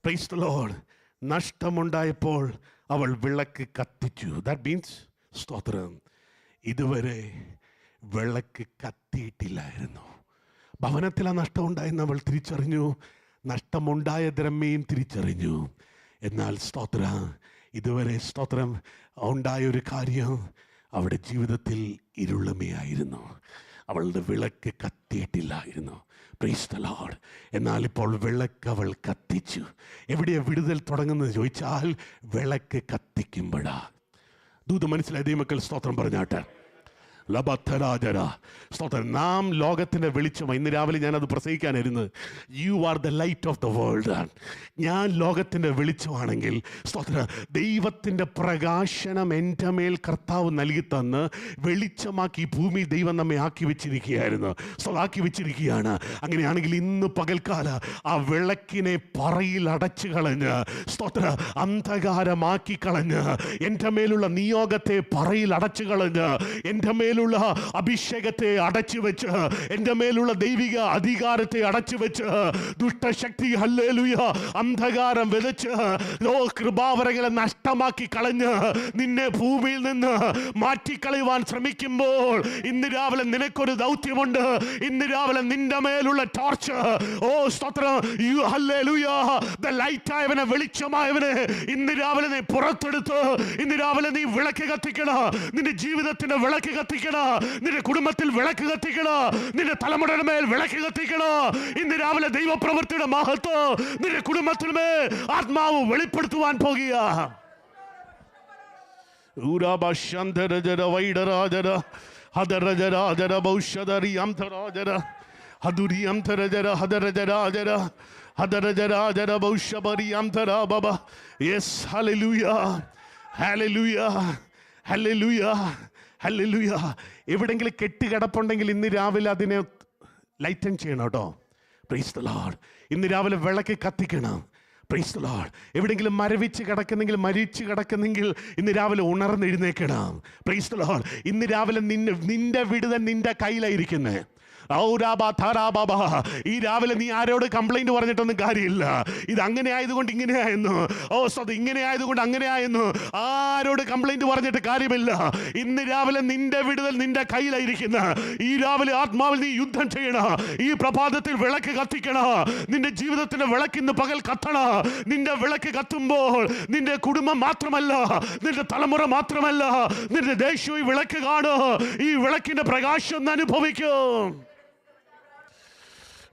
പ്രൈസ് ദി ലോർഡ്, നഷ്ടമുണ്ടായപ്പോൾ അവൾ വിളക്ക് കത്തിച്ചു. ദാറ്റ് മീൻസ് സ്തോത്രം, ഇതുവരെ വിളക്ക് കത്തിയിട്ടില്ലായിരുന്നു. ഭവനത്തിലാണ് നഷ്ടമുണ്ടായെന്ന് അവൾ തിരിച്ചറിഞ്ഞു, നഷ്ടമുണ്ടായ ദ്രമ്യയും തിരിച്ചറിഞ്ഞു. എന്നാൽ സ്തോത്രം, ഇതുവരെ സ്തോത്രം ഉണ്ടായ ഒരു കാര്യം, അവളുടെ ജീവിതത്തിൽ ഇരുളമയായിരുന്നു. അവളുടെ വിളക്ക് കത്തിയിട്ടില്ലായിരുന്നു. Price the Lord. എന്നാൽ ഇപ്പോൾ വിളക്ക് അവൾ കത്തിച്ചു. എവിടെയാണ് വിടുതൽ തുടങ്ങുന്നത് ചോദിച്ചാൽ വിളക്ക് കത്തിക്കുമ്പോഴാ. ദൂത് മനസ്സിലായ ദൈവമക്കൾ സ്തോത്രം പറഞ്ഞാട്ടെ. സ്തോത്രം. നാം ലോകത്തിൻ്റെ വെളിച്ചമാണ്. ഇന്ന് രാവിലെ ഞാനത് പ്രസംഗിക്കാനിരുന്നത്. You are the light of the world. ഞാൻ ലോകത്തിൻ്റെ വെളിച്ചമാണെങ്കിൽ സ്തോത്രം, ദൈവത്തിൻ്റെ പ്രകാശനം എൻ്റെ മേൽ കർത്താവ് നൽകി തന്ന് വെളിച്ചമാക്കി ഭൂമി ദൈവം നമ്മെ ആക്കി വെച്ചിരിക്കുകയായിരുന്നു, ആക്കി വെച്ചിരിക്കുകയാണ്. അങ്ങനെയാണെങ്കിൽ ഇന്ന് പകൽക്കാല ആ വിളക്കിനെ പറയിൽ അടച്ചു കളഞ്ഞ് സ്തോത്രം അന്ധകാരമാക്കി കളഞ്ഞ് എൻ്റെ മേലുള്ള നിയോഗത്തെ പറയിൽ അടച്ചു കളഞ്ഞ് എൻ്റെ മേലുള്ള അഭിഷേകത്തെ അടച്ചു വെച്ച് എൻ്റെ മേലുള്ള ദൈവിക അധികാരത്തെ അടച്ചു വെച്ച് ദുഷ്ടശക്തി ഹല്ലേലൂയ അന്ധകാരം വിതച്ച് കൃപാവരങ്ങളെ നഷ്ടമാക്കി കളഞ്ഞ് നിന്നെ ഭൂമിയിൽ നിന്ന് മാറ്റിക്കളയുവാൻ ശ്രമിക്കുമ്പോൾ ഇന്ന് രാവിലെ നിനക്കൊരു ദൗത്യമുണ്ട്. ഇന്ന് രാവിലെ നിന്റെ മേലുള്ള ടോർച്ച്, ഓ സ്തോത്രം, ഹല്ലേലൂയ, ദ ലൈറ്റ് ആയവനെ, വെളിച്ചമായവനെ ഇന്ന് രാവിലെ നീ പുറത്തെടുത്ത് ഇന്ന് രാവിലെ നീ വിളക്ക് കത്തിക്കണം. നിന്റെ ജീവിതത്തിന്റെ വിളക്ക് കത്തിക്കണം, നിന്റെ കുടുംബത്തിൽ വിളക്ക് കത്തിക്കണം, നിന്റെ തലമുറയുടെ മേൽ വിളക്ക് കത്തിക്കണം. ഇന്ന് രാവിലെ ദൈവപ്രവൃത്തിയുടെ മഹത്വം നിന്റെ കുടുംബത്തിൽ മേൽ ആത്മാവ് വെളിപ്പെടുത്തുവാൻ പോകുക. എവിടെങ്കിലും കെട്ടുകിടപ്പുണ്ടെങ്കിൽ ഇന്ന് രാവിലെ അതിനെ ലൈറ്റൻ ചെയ്യണം കേട്ടോ. Price the Lord. ഇന്ന് രാവിലെ വിളക്ക് കത്തിക്കണം. Price the Lord. എവിടെയെങ്കിലും മരവിച്ച് കിടക്കുന്നെങ്കിൽ, മരിച്ചു കിടക്കുന്നെങ്കിൽ ഇന്ന് രാവിലെ ഉണർന്നെഴുന്നേക്കണം. Price the Lord. ഇന്ന് രാവിലെ നിന്റെ വിടുതൽ നിന്റെ കയ്യിലായിരിക്കുന്നത്. ഈ രാവിലെ നീ ആരോട് കംപ്ലൈന്റ് പറഞ്ഞിട്ടൊന്നും കാര്യമില്ല. ഇത് അങ്ങനെ ആയതുകൊണ്ട് ഇങ്ങനെയായിരുന്നു, അത് ഇങ്ങനെ ആയതുകൊണ്ട് അങ്ങനെ ആയിരുന്നു, ആരോട് കംപ്ലൈന്റ് പറഞ്ഞിട്ട് കാര്യമില്ല. ഇന്ന് രാവിലെ നിന്റെ വിടുതൽ നിന്റെ കയ്യിലായിരിക്കുന്ന. ഈ രാവിലെ ആത്മാവിൽ നീ യുദ്ധം ചെയ്യണ. ഈ പ്രഭാതത്തിൽ വിളക്ക് കത്തിക്കണ. നിന്റെ ജീവിതത്തിന്റെ വിളക്ക് ഇന്ന് പകൽ കത്തണ. നിന്റെ വിളക്ക് കത്തുമ്പോൾ നിന്റെ കുടുംബം മാത്രമല്ല, നിന്റെ തലമുറ മാത്രമല്ല, നിന്റെ ദേശവും ഈ വിളക്ക് കാണും. ഈ വിളക്കിന്റെ പ്രകാശം അനുഭവിക്കും. ഈ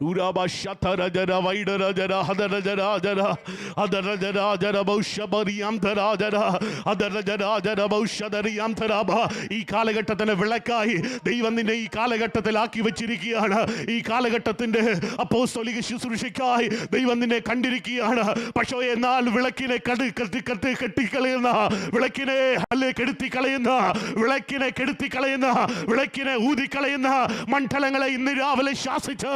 കാലഘട്ടത്തിന്റെ വിളക്കായി ദൈവം നിന്നെ ഈ കാലഘട്ടത്തിൽ ആക്കി വെച്ചിരിക്കുകയാണ്. ഈ കാലഘട്ടത്തിന്റെ അപ്പോസ്തലിക ശുശ്രൂഷയ്ക്കായി ദൈവം നിന്നെ കണ്ടിരിക്കുകയാണ്. പക്ഷേ എന്നാൽ വിളക്കിനെ കെട്ടിക്കളയുന്ന, വിളക്കിനെ കെടുത്തിക്കളയുന്ന, വിളക്കിനെ കെടുത്തിക്കളയുന്ന, വിളക്കിനെ ഊതിക്കളയുന്ന മണ്ഡലങ്ങളെ ഇന്ന് രാവിലെ ശാസിച്ച്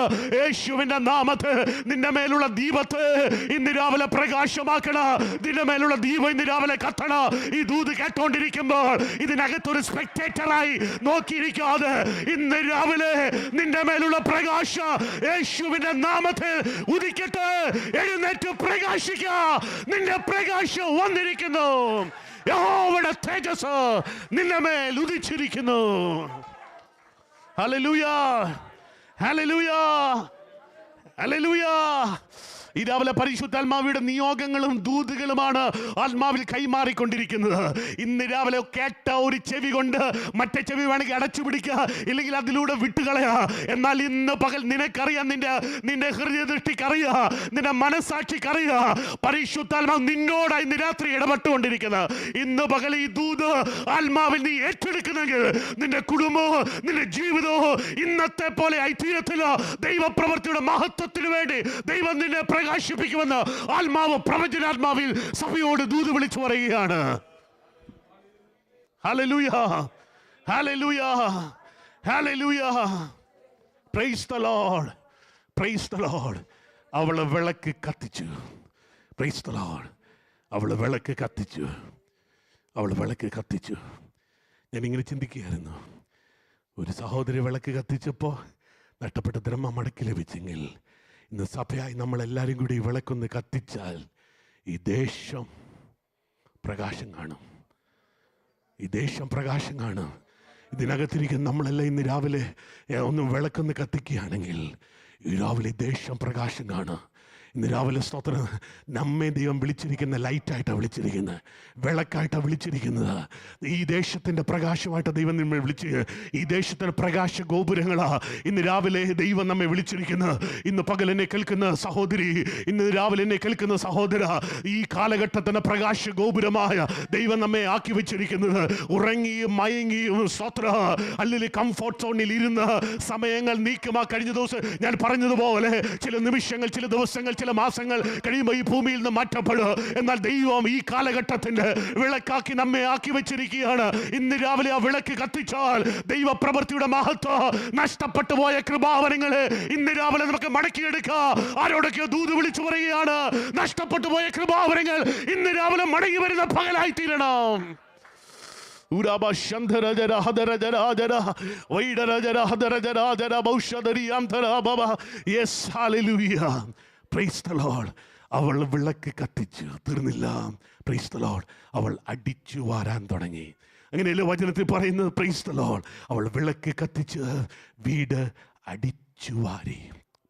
യേശുവിന്റെ നാമത്തെ നിന്റെ മേലുള്ള ദീപത്തെ ഇന്ന് രാവിലെ പ്രകാശമാക്കണ. നിന്റെ മേലുള്ള ദീപം ഇന്ന് രാവിലെ കത്തണ. ഈ ദൂത് കേട്ടോണ്ടിരിക്കുമ്പോൾ ഇതിനകത്തൊരു സ്പെക്ടേറ്ററായി നോക്കിയിരിക്കാതെ ഇന്ന് രാവിലെ നിന്റെ മേലുള്ള പ്രകാശം യേശുവിന്റെ നാമത്തെ ഉദിക്കട്ടെ. എഴുന്നേറ്റ് പ്രകാശിക്ക. നിന്റെ പ്രകാശം വന്നിരിക്കുന്നു. യഹോവയുടെ തേജസ് നിന്റെ മേൽ ഉദിച്ചിരിക്കുന്നു. Hallelujah, hallelujah, hallelujah. ഈ രാവിലെ പരിശുദ്ധാത്മാവിയുടെ നിയോഗങ്ങളും ദൂതുകളുമാണ് ആത്മാവിൽ കൈമാറിക്കൊണ്ടിരിക്കുന്നത്. ഇന്ന് രാവിലെ കേട്ട ഒരു ചെവി കൊണ്ട് മറ്റേ ചെവി വേണമെങ്കിൽ അടച്ചു പിടിക്കുക, ഇല്ലെങ്കിൽ അതിലൂടെ വിട്ടുകളയാ. എന്നാൽ ഇന്ന് പകൽ നിനക്കറിയാം, നിന്റെ ഹൃദയദൃഷ്ടിക്കറിയാ, നിന്റെ മനസ്സാക്ഷിക്കറിയാ, പരിശുദ്ധാത്മാവ് നിന്നോട് ഇന്ന് രാത്രി ഇടപെട്ടുകൊണ്ടിരിക്കുന്നത്. ഇന്ന് പകൽ ഈ ദൂത് ആത്മാവിൽ നീ ഏറ്റെടുക്കുന്നെങ്കിൽ നിന്റെ കുടുംബവും നിന്റെ ജീവിതവും ഇന്നത്തെ പോലെ ഐതിഹ്യത്തിലോ ദൈവപ്രവൃത്തിയുടെ മഹത്വത്തിന് വേണ്ടി ദൈവം നിന്നെ പ്രകാശിപ്പിക്കുമെന്ന് ആത്മാവ് പ്രവചനാത്മാവിൽ സഭയോട് ദൂത് വിളിച്ചു പറയുകയാണ്. Hallelujah, hallelujah, hallelujah. Praise the Lord, price the Lord. അവൾ വിളക്ക് കത്തിച്ചു. Price the Lord. അവൾ വിളക്ക് കത്തിച്ചു. അവൾ വിളക്ക് കത്തിച്ചു. ഞാനിങ്ങനെ ചിന്തിക്കുകയായിരുന്നു, ഒരു സഹോദരി വിളക്ക് കത്തിച്ചപ്പോൾ നഷ്ടപ്പെട്ട ദ്രഹ്മ മടക്കി ലഭിച്ചെങ്കിൽ ഇന്ന് സഭയായി നമ്മളെല്ലാവരും കൂടി ഈ വിളക്കൊന്ന് കത്തിച്ചാൽ ഈ ദേശം പ്രകാശം കാണും. ഈ ദേശം പ്രകാശം കാണും. ഇതിനകത്തിരിക്കുന്ന നമ്മളെല്ലാം ഇന്ന് രാവിലെ ഒന്ന് വിളക്കൊന്ന് കത്തിക്കുകയാണെങ്കിൽ ഈ രാവിലെ ദേശം പ്രകാശം കാണും. ഇന്ന് രാവിലെ സ്തോത്രം, നമ്മെ ദൈവം വിളിച്ചിരിക്കുന്ന ലൈറ്റായിട്ടാണ് വിളിച്ചിരിക്കുന്നത്, വിളക്കായിട്ടാണ് വിളിച്ചിരിക്കുന്നത്. ഈ ദേശത്തിൻ്റെ പ്രകാശമായിട്ട് ദൈവം നമ്മെ വിളിച്ച്, ഈ ദേശത്തിൻ്റെ പ്രകാശ ഗോപുരങ്ങളാ ഇന്ന് രാവിലെ ദൈവം നമ്മെ വിളിച്ചിരിക്കുന്നത്. ഇന്ന് പകൽ എന്നെ കേൾക്കുന്ന സഹോദരി, ഇന്ന് രാവിലെ എന്നെ കേൾക്കുന്ന സഹോദര, ഈ കാലഘട്ടത്തിൻ്റെ പ്രകാശ ഗോപുരമായ ദൈവം നമ്മെ ആക്കി വെച്ചിരിക്കുന്നത്. ഉറങ്ങിയും മയങ്ങിയും സ്തോത്ര അല്ലെങ്കിൽ കംഫോർട്ട് സോണിൽ ഇരുന്ന സമയങ്ങൾ നീക്കുമാ. കഴിഞ്ഞ ദിവസം ഞാൻ പറഞ്ഞതുപോലെ ചില നിമിഷങ്ങൾ, ചില ദിവസങ്ങൾ, ചില മാസങ്ങൾ കഴിയുമ്പോൾ ഈ ഭൂമിയിൽ നിന്ന് മാറ്റപ്പെടുക. എന്നാൽ ദൈവം ഈ കാലഘട്ടത്തിന്റെ വിളക്കാക്കി നമ്മെ ആക്കി വെച്ചിരിക്കുകയാണ്. ഇന്ന് രാവിലെ ആ വിളക്ക് കത്തിച്ചാൽ ദൈവപ്രവൃത്തിയുടെ മഹത്വം, നഷ്ടപ്പെട്ടു പോയ കൃപാവരങ്ങളെ ഇന്ന് രാവിലെ നമുക്ക് മടക്കിയെടുക്കാം. ആരോടൊക്കെയോ ദൂത് വിളിച്ചു പറയുകയാണ്, നഷ്ടപ്പെട്ടു പോയ കൃപാവരങ്ങൾ ഇന്ന് രാവിലെ മടങ്ങി വരുന്ന പകലായി തീരണം. Praise the Lord. അവൾ വിളക്ക് കത്തിച്ചു, തീർന്നില്ല. Price the Lord. അവൾ അടിച്ചു വാരാൻ തുടങ്ങി. അങ്ങനെയല്ലേ വചനത്തിൽ പറയുന്നത്? Price the Lord. അവൾ വിളക്ക് കത്തിച്ച് വീട് അടിച്ചു വാരി.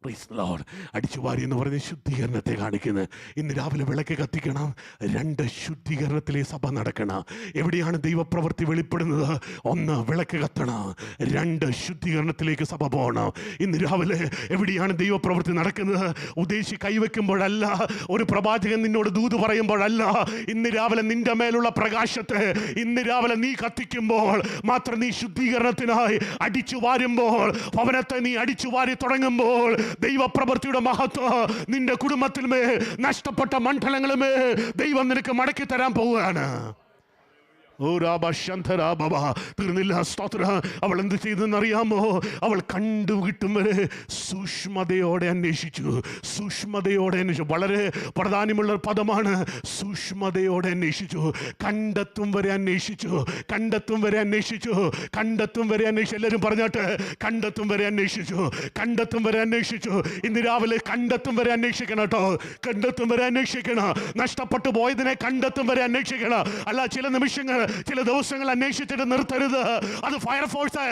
Price the Lord. അടിച്ചുവാരി എന്ന് പറഞ്ഞ ശുദ്ധീകരണത്തെ കാണിക്കുന്നത്. ഇന്ന് രാവിലെ വിളക്ക് കത്തിക്കണം. 2 ശുദ്ധീകരണത്തിലെ സഭ നടക്കണം. എവിടെയാണ് ദൈവപ്രവൃത്തി വെളിപ്പെടുന്നത്? 1 വിളക്ക് കത്തണം, 2 ശുദ്ധീകരണത്തിലേക്ക് സഭ പോകണം. ഇന്ന് രാവിലെ എവിടെയാണ് ദൈവപ്രവൃത്തി നടക്കുന്നത്? ഉദ്ദേശി കൈവെക്കുമ്പോഴല്ല, ഒരു പ്രവാചകൻ നിന്നോട് ദൂത് പറയുമ്പോഴല്ല. ഇന്ന് രാവിലെ നിന്റെ മേലുള്ള പ്രകാശത്തെ ഇന്ന് രാവിലെ നീ കത്തിക്കുമ്പോൾ മാത്രം, നീ ശുദ്ധീകരണത്തിനായി അടിച്ചു വാരുമ്പോൾ, ഭവനത്തെ നീ അടിച്ചു വാരി തുടങ്ങുമ്പോൾ ദൈവപ്രവൃത്തിയുടെ മഹത്വം നിന്റെ കുടുംബത്തിലുമേ, നഷ്ടപ്പെട്ട മണ്ഡലങ്ങളുമേ ദൈവം നിനക്ക് മടക്കി തരാൻ പോവുകയാണ്. തീർന്നില്ല. സ്തോത്ര. അവൾ എന്ത് ചെയ്തെന്നറിയാമോ? അവൾ കണ്ടുകിട്ടും വരെ സൂക്ഷ്മതയോടെ അന്വേഷിച്ചു. സൂക്ഷ്മതയോടെ അന്വേഷിച്ചു. വളരെ പ്രാധാന്യമുള്ള പദമാണ് സൂക്ഷ്മതയോടെ അന്വേഷിച്ചു. കണ്ടെത്തും വരെ അന്വേഷിച്ചു. കണ്ടെത്തും വരെ അന്വേഷിച്ചു. കണ്ടെത്തും വരെ അന്വേഷിച്ചു. എല്ലാവരും പറഞ്ഞാട്ട്, കണ്ടെത്തും വരെ അന്വേഷിച്ചു. കണ്ടെത്തും വരെ അന്വേഷിച്ചു. ഇന്ന് രാവിലെ കണ്ടെത്തും വരെ അന്വേഷിക്കണം കേട്ടോ. കണ്ടെത്തും വരെ അന്വേഷിക്കണം. നഷ്ടപ്പെട്ടു പോയതിനെ കണ്ടെത്തും വരെ അന്വേഷിക്കണം. അല്ല, ചില നിമിഷങ്ങൾ, ചില ദിവസങ്ങൾ അന്വേഷിച്ചിട്ട് നിർത്തരുത്. അത് ഫയർഫോഴ്സ്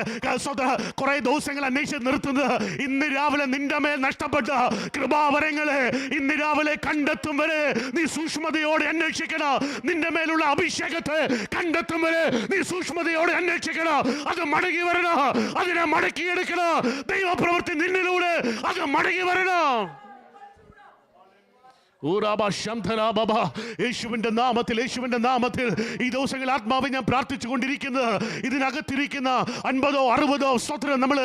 കുറെ ദിവസങ്ങൾ അന്വേഷിച്ച് നിർത്തുന്നത്. ഇന്ന് രാവിലെ നിന്റെ മേൽ നഷ്ടപ്പെട്ട കൃപാവരങ്ങളെ ഇന്ന് രാവിലെ കണ്ടെത്തും വരെ നീ സൂക്ഷ്മതയോടെ അന്വേഷിക്കണം. നിന്റെ മേലുള്ള അഭിഷേകത്തെ കണ്ടെത്തും വരെ നീ സൂക്ഷ്മതയോടെ അന്വേഷിക്കണം. അത് മടങ്ങി വരണം. അതിനെ മടക്കിയെടുക്കണം. ദൈവപ്രവൃത്തി നിന്നിലൂടെ അത് മടങ്ങി വരണം. യേശുവിന്റെ നാമത്തിൽ, യേശുവിന്റെ നാമത്തിൽ ഈ ദിവസങ്ങൾ ആത്മാവ് ഞാൻ പ്രാർത്ഥിച്ചു കൊണ്ടിരിക്കുന്നത്, ഇതിനകത്തിരിക്കുന്ന 50 60 സ്തോത്രം നമ്മൾ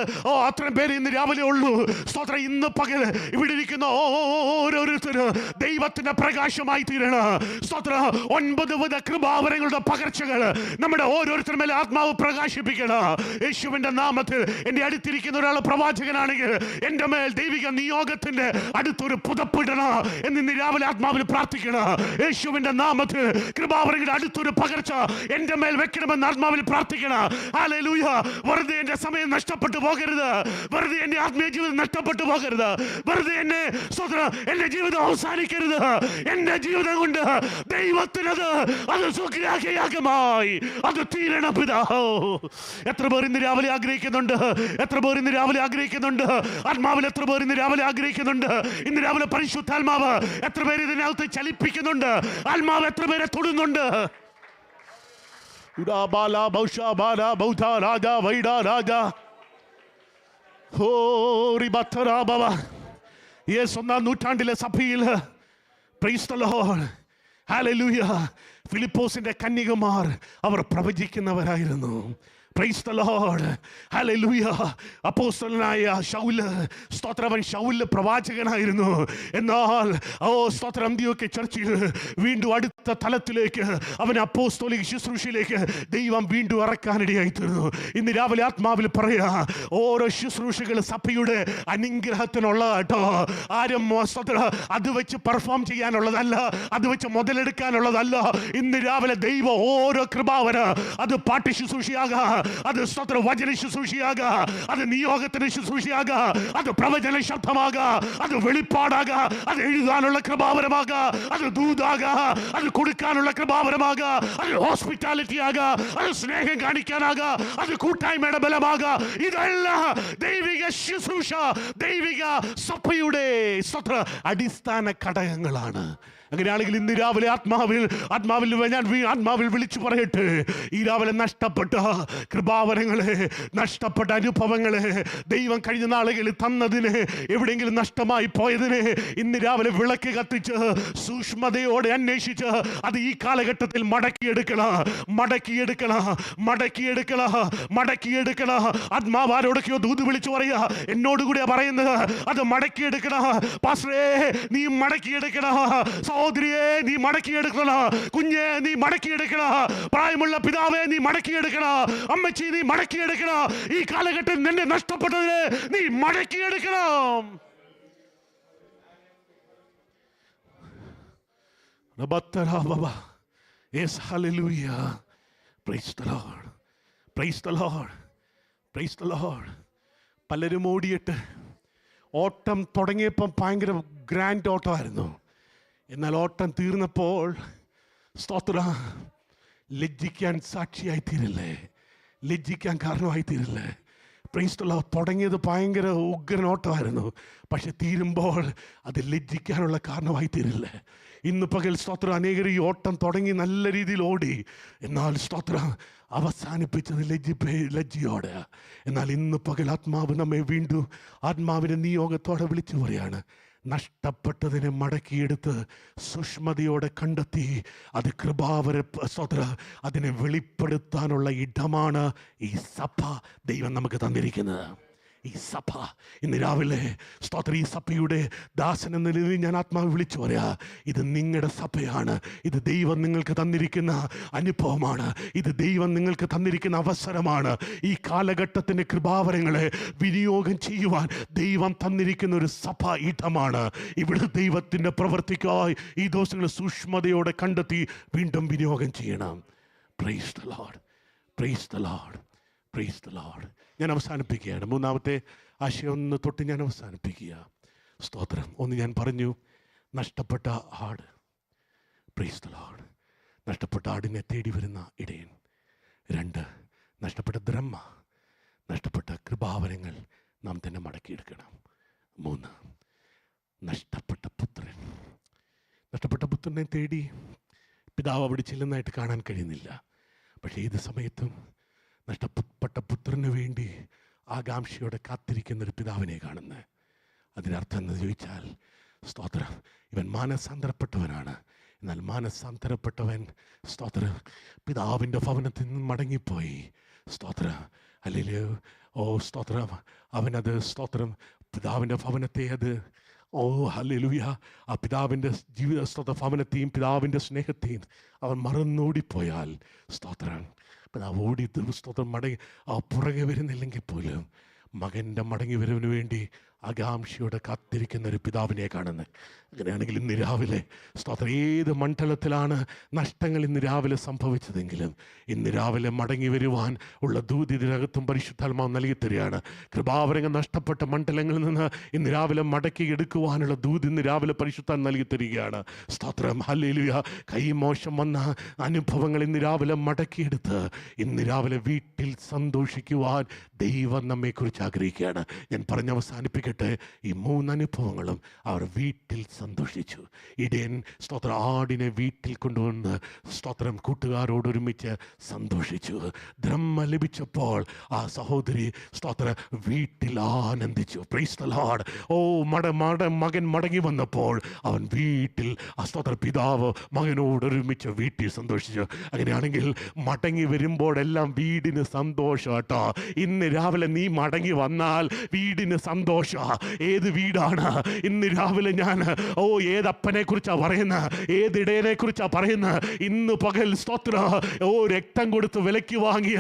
അത്രയും പേര് ഇന്ന് രാവിലെ ഉള്ളൂ. സ്തോത്രം. ഇന്ന് പകൽ ഇവിടെ ഇരിക്കുന്ന ഓരോരുത്തരും ദൈവത്തിന്റെ പ്രകാശമായി തീരണം. സ്തോത്രം. 9 വിധ കൃപാവരങ്ങളുടെ പകർച്ചകൾ നമ്മുടെ ഓരോരുത്തരുടെ മേലെ ആത്മാവ് പ്രകാശിപ്പിക്കണം. യേശുവിന്റെ നാമത്തിൽ. എന്റെ അടുത്തിരിക്കുന്ന ഒരാൾ പ്രവാചകനാണെങ്കിൽ എന്റെ മേൽ ദൈവിക നിയോഗത്തിന്റെ അടുത്തൊരു പുതപ്പിടണം എന്ന് രാവിലെ ആത്മാവിൽ പ്രാർത്ഥിക്കണം. യേശുവിന്റെ നാമത്തിൽ കൃപാവരങ്ങളുടെ അടുത്തൊരു പകർച്ച എന്റെ മേൽ വെക്കണമെന്ന് ആത്മാവിൽ പ്രാർത്ഥിക്കണം. ഹല്ലേലൂയ. വെറുതെ എന്റെ സമയം നഷ്ടപ്പെട്ടു പോകരുത്. വെറുതെ എന്റെ ആത്മീയ ജീവിതം നഷ്ടപ്പെട്ടു പോകരുത്. വെറുതെ എന്റെ ജീവിതം അവസാനിക്കരുത്. എന്റെ ജീവിതം കൊണ്ട് ദൈവത്തിനത് അത് സുഖയാഗമായി അത് തീരണം പിതാവേ. എത്ര പേർ ഇന്ന് രാവിലെ ആഗ്രഹിക്കുന്നുണ്ട്? എത്ര പേർ ഇന്ന് രാവിലെ ആഗ്രഹിക്കുന്നുണ്ട്? ആത്മാവിൽ എത്ര പേർ ഇന്ന് രാവിലെ ആഗ്രഹിക്കുന്നുണ്ട്? ഇന്ന് രാവിലെ പരിശുദ്ധാത്മാവ് എത്ര പേര് ഇതിനകത്ത് ചലിപ്പിക്കുന്നുണ്ട്? ആത്മാവ് എത്ര പേരെ തൊടുന്നുണ്ട്? ഒന്നാം നൂറ്റാണ്ടിലെ സഭയിൽ ഫിലിപ്പോസിന്റെ കന്യകമാർ അവർ പ്രവചിക്കുന്നവരായിരുന്നു. Praise the Lord. Hallelujah. അപ്പോസ്തലനായ ശൗല്, സ്തോത്രവൻ ശൗല് പ്രവാചകനായിരുന്നു. എന്നാൽ സ്തോത്രം അന്ത്യോക്യ ചർച്ചിൽ വീണ്ടും അടുത്ത തലത്തിലേക്ക് അവൻ അപ്പോസ്തോലിക ശുശ്രൂഷയിലേക്ക് ദൈവം വീണ്ടും ഇറക്കാനിടയായി തീർന്നു. ഇന്ന് രാവിലെ ആത്മാവിൽ പറയാ, ഓരോ ശുശ്രൂഷകൾ സഭയുടെ അനുഗ്രഹത്തിനുള്ള കേട്ടോ. ആരും അത് വെച്ച് പെർഫോം ചെയ്യാനുള്ളതല്ല, അത് വെച്ച് മുതലെടുക്കാനുള്ളതല്ല. ഇന്ന് രാവിലെ ദൈവം ഓരോ കൃപാവര, അത് പാട്ട് ശുശ്രൂഷയാകാം, അത് സ്തോത്ര വചന ശുശ്രൂഷയാകാം, അത് നിയോഗത്തിന് ശുശ്രൂഷയാകാം, അത് പ്രവചന ശബ്ദമാകാം, അത് വെളിപ്പാടാകാം, അത് എഴുതാനുള്ള കൃപാവരമാകാം, അത് ദൂതാകാം, അത് കൊടുക്കാനുള്ള കൃപാവരമാകാം, അത് ഹോസ്പിറ്റാലിറ്റി ആകാം, അത് സ്നേഹം കാണിക്കാനാകാം, അത് കൂട്ടായ്മയുടെ ബലമാകാം. ഇതെല്ലാം ദൈവിക ശുശ്രൂഷ, ദൈവിക സഭയുടെ സ്തോത്ര അടിസ്ഥാന ഘടകങ്ങളാണ്. അങ്ങനെയാണെങ്കിൽ ഇന്ന് രാവിലെ ആത്മാവിൽ ഞാൻ ആത്മാവിൽ വിളിച്ചു പറയട്ടെ, ഈ രാവിലെ നഷ്ടപ്പെട്ട കൃപാവരങ്ങളെ, നഷ്ടപ്പെട്ട അനുഭവങ്ങളെ, ദൈവം കഴിഞ്ഞ നാളുകളിൽ തന്നതിന്, എവിടെയെങ്കിലും നഷ്ടമായി പോയതിന് ഇന്ന് രാവിലെ വിളക്ക് കത്തിച്ച് സൂക്ഷ്മതയോടെ അന്വേഷിച്ച് അത് ഈ കാലഘട്ടത്തിൽ മടക്കിയെടുക്കണം. ആത്മാവാരോടൊക്കെയോ ദൂത് വിളിച്ചു പറയുക, എന്നോട് കൂടിയാ പറയുന്നത്, അത് മടക്കിയെടുക്കണം. പാസ്റ്ററേ, നീ മടക്കിയെടുക്കണം. സഹോദരിയെ, നീ മടക്കിയെടുക്കണം. കുഞ്ഞെ, നീ മടക്കിയെടുക്കണം. പ്രായമുള്ള പിതാവെ, നീ മടക്കിയെടുക്കണം. അമ്മച്ചി, നീ മടക്കിയെടുക്കണം. ഈ കാലഘട്ടത്തിൽ നിന്നെ നഷ്ടപ്പെട്ടതിനെ നീ മടക്കിയെടുക്കണം. Yes, hallelujah. Praise the Lord. Praise the Lord. Praise the Lord. പലരും ഓടിയിട്ട് ഓട്ടം തുടങ്ങിയപ്പം ഭയങ്കര ഗ്രാൻഡ് ഓട്ടമായിരുന്നു. എന്നാൽ ഓട്ടം തീർന്നപ്പോൾ സ്തോത്ര ലജ്ജിക്കാൻ സാക്ഷിയായി തീരില്ലേ? ലജ്ജിക്കാൻ കാരണമായി തീരില്ലേ? Price the Lord. തുടങ്ങിയത് ഭയങ്കര ഉഗ്രൻ ഓട്ടമായിരുന്നു, പക്ഷെ തീരുമ്പോൾ അത് ലജ്ജിക്കാനുള്ള കാരണമായി തീരില്ലേ? ഇന്ന് പകൽ സ്തോത്ര അനേകർ ഈ ഓട്ടം തുടങ്ങി നല്ല രീതിയിൽ ഓടി, എന്നാൽ സ്തോത്ര അവസാനിപ്പിച്ചത് ലജ്ജയോടെ. എന്നാൽ ഇന്ന് പകൽ ആത്മാവ് നമ്മെ വീണ്ടും ആത്മാവിനെ നിയോഗത്തോടെ വിളിച്ചു പറയാണ്, നഷ്ടപ്പെട്ടതിനെ മടക്കിയെടുത്ത് സൂക്ഷ്മതയോടെ കണ്ടെത്തി അത് കൃപാവര സ്തോത്ര അതിനെ വെളിപ്പെടുത്താനുള്ള ഇടമാണ് ഈ സഭ ദൈവം നമുക്ക് തന്നിരിക്കുന്നത്. ഈ സഭ ഇന്ന് രാവിലെ സ്തോത്രം, ഈ സഭയുടെ ദാസൻ എന്ന നിലയിൽ ഞാൻ ആത്മാവ് വിളിച്ചു പറയാ, ഇത് നിങ്ങളുടെ സഭയാണ്. ഇത് ദൈവം നിങ്ങൾക്ക് തന്നിരിക്കുന്ന അനുഭവമാണ്. ഇത് ദൈവം നിങ്ങൾക്ക് തന്നിരിക്കുന്ന അവസരമാണ്. ഈ കാലഘട്ടത്തിൻ്റെ കൃപാവരങ്ങളെ വിനിയോഗം ചെയ്യുവാൻ ദൈവം തന്നിരിക്കുന്ന ഒരു സഭ ഇടമാണ്. ഇവിടെ ദൈവത്തിൻ്റെ പ്രവൃത്തിക്കായി ഈ ദിവസങ്ങൾ സൂക്ഷ്മതയോടെ കണ്ടെത്തി വീണ്ടും വിനിയോഗം ചെയ്യണം. Price the Lord, price the Lord, price the Lord. ഞാൻ അവസാനിപ്പിക്കുകയാണ്. മൂന്നാമത്തെ ആശയം ഒന്ന് തൊട്ട് ഞാൻ അവസാനിപ്പിക്കുക. സ്തോത്രം. ഒന്ന് ഞാൻ പറഞ്ഞു, നഷ്ടപ്പെട്ട ആട്. Praise the Lord. നഷ്ടപ്പെട്ട ആടിനെ തേടി വരുന്ന ഇടയൻ. 2, നഷ്ടപ്പെട്ട ദ്രഹ്മ, നഷ്ടപ്പെട്ട കൃപാവരങ്ങൾ നാം തന്നെ മടക്കിയെടുക്കണം. 3, നഷ്ടപ്പെട്ട പുത്രൻ. നഷ്ടപ്പെട്ട പുത്രനെ തേടി പിതാവ് അവിടെ ചെല്ലുന്നതായിട്ട് കാണാൻ കഴിയുന്നില്ല. പക്ഷേ ഏത് സമയത്തും നഷ്ടപ്പെട്ട പുത്രന് വേണ്ടി ആകാംക്ഷയോടെ കാത്തിരിക്കുന്നൊരു പിതാവിനെ കാണുന്നത്. അതിനർത്ഥം എന്ന് ചോദിച്ചാൽ, സ്തോത്രം, ഇവൻ മാനസാന്തരപ്പെട്ടവനാണ്. എന്നാൽ മാനസാന്തരപ്പെട്ടവൻ സ്തോത്രം പിതാവിൻ്റെ ഭവനത്തിൽ നിന്ന് മടങ്ങിപ്പോയി. സ്തോത്രം, അല്ലെങ്കിൽ സ്തോത്രം, അവനത് സ്തോത്രം പിതാവിൻ്റെ ഭവനത്തെ അത് ഹല്ലേലൂയ, ആ പിതാവിൻ്റെ ജീവിത സ്തോത്ര ഭവനത്തെയും പിതാവിൻ്റെ സ്നേഹത്തെയും അവൻ മറന്നോടിപ്പോയാൽ, സ്തോത്രം, പിതാവ് ഓടി സ്തോത്രം മടങ്ങി പുറകെ വരുന്നില്ലെങ്കിൽ പോലും മകൻ്റെ മടങ്ങി വരവിന് വേണ്ടി ആകാംക്ഷയോടെ കാത്തിരിക്കുന്ന ഒരു പിതാവിനെ കാണുന്നത്. അങ്ങനെയാണെങ്കിൽ ഇന്ന് രാവിലെ സ്തോത്രം, ഏത് മണ്ഡലത്തിലാണ് നഷ്ടങ്ങൾ ഇന്ന് രാവിലെ സംഭവിച്ചതെങ്കിലും ഇന്ന് രാവിലെ മടങ്ങി വരുവാൻ ഉള്ള ദൂത് ഇതിനകത്തും പരിശുദ്ധാത്മാവ് നൽകി തരികയാണ്. കൃപാവരങ്ങൾ നഷ്ടപ്പെട്ട മണ്ഡലങ്ങളിൽ നിന്ന് ഇന്ന് രാവിലെ മടക്കി എടുക്കുവാനുള്ള ദൂത് ഇന്ന് രാവിലെ പരിശുദ്ധാത്മാവ് നൽകി തരികയാണ്. സ്തോത്രം, ഹല്ലേലൂയ. കൈമോശം വന്ന അനുഭവങ്ങൾ ഇന്ന് രാവിലെ മടക്കിയെടുത്ത് ഇന്ന് രാവിലെ വീട്ടിൽ സന്തോഷിക്കുവാൻ ദൈവം നമ്മെക്കുറിച്ച് ആഗ്രഹിക്കുകയാണ്. ഞാൻ പറഞ്ഞ് അവസാനിപ്പിക്കട്ടെ. ഈ 3 അനുഭവങ്ങളും അവർ വീട്ടിൽ സന്തോഷിച്ചു. ഇടയൻ സ്തോത്രം ആടിനെ വീട്ടിൽ കൊണ്ടുവന്ന് സ്തോത്രം കൂട്ടുകാരോടൊരുമിച്ച് സന്തോഷിച്ചു. ദ്രഹ്മ ലഭിച്ചപ്പോൾ ആ സഹോദരി സ്തോത്രം വീട്ടിൽ ആനന്ദിച്ചു. Price the Lord. മകൻ മടങ്ങി വന്നപ്പോൾ അവൻ വീട്ടിൽ ആ സ്തോത്ര പിതാവ് മകനോടൊരുമിച്ച് വീട്ടിൽ സന്തോഷിച്ചു. അങ്ങനെയാണെങ്കിൽ മടങ്ങി വരുമ്പോഴെല്ലാം വീടിന് സന്തോഷം കേട്ടോ. ഇന്ന് രാവിലെ നീ മടങ്ങി വന്നാൽ വീടിന് സന്തോഷം. ഏത് വീടാണ് ഇന്ന് രാവിലെ ഞാൻ ഏതപ്പനെ കുറിച്ചാ പറയുന്നത്, ഏതിടയനെ കുറിച്ചാ പറയുന്നത്? ഇന്ന് പകൽ സ്തോത്ര രക്തം കൊടുത്ത് വിലയ്ക്ക് വാങ്ങിയ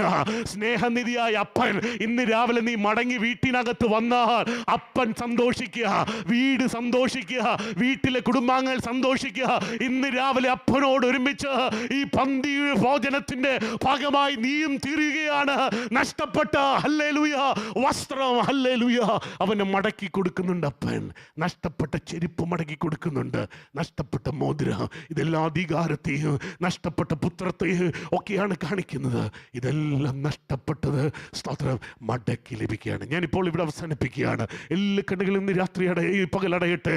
സ്നേഹനിധിയായ അപ്പൻ ഇന്ന് രാവിലെ നീ മടങ്ങി വീട്ടിനകത്ത് വന്നാൽ അപ്പൻ സന്തോഷിക്കുക, വീട് സന്തോഷിക്കുക, വീട്ടിലെ കുടുംബാംഗങ്ങൾ സന്തോഷിക്കുക. ഇന്ന് രാവിലെ അപ്പനോട് ഒരുമിച്ച് ഈ പന്തി ഭോജനത്തിന്റെ ഭാഗമായി നീയും തീരുകയാണ്. നഷ്ടപ്പെട്ട ഹല്ലേലൂയ വസ്ത്രം ഹല്ലേലൂയ അവന് മടക്കി കൊടുക്കുന്നുണ്ട് അപ്പൻ. നഷ്ടപ്പെട്ട ചെരുപ്പ് മടക്കി കൊടുക്കുന്നുണ്ട്. നഷ്ടപ്പെട്ട മോതിരം, ഇതെല്ലാം അധികാരത്തെയും നഷ്ടപ്പെട്ട പുത്രത്തെയും ഒക്കെയാണ് കാണിക്കുന്നത്. ഇതെല്ലാം നഷ്ടപ്പെട്ടത് സ്തോത്രം മടക്കി ലഭിക്കുകയാണ്. ഞാനിപ്പോൾ ഇവിടെ അവസാനിപ്പിക്കുകയാണ്. എല്ലാ കണ്ണുകളും ഇന്ന് രാത്രി പകലടയട്ടെ.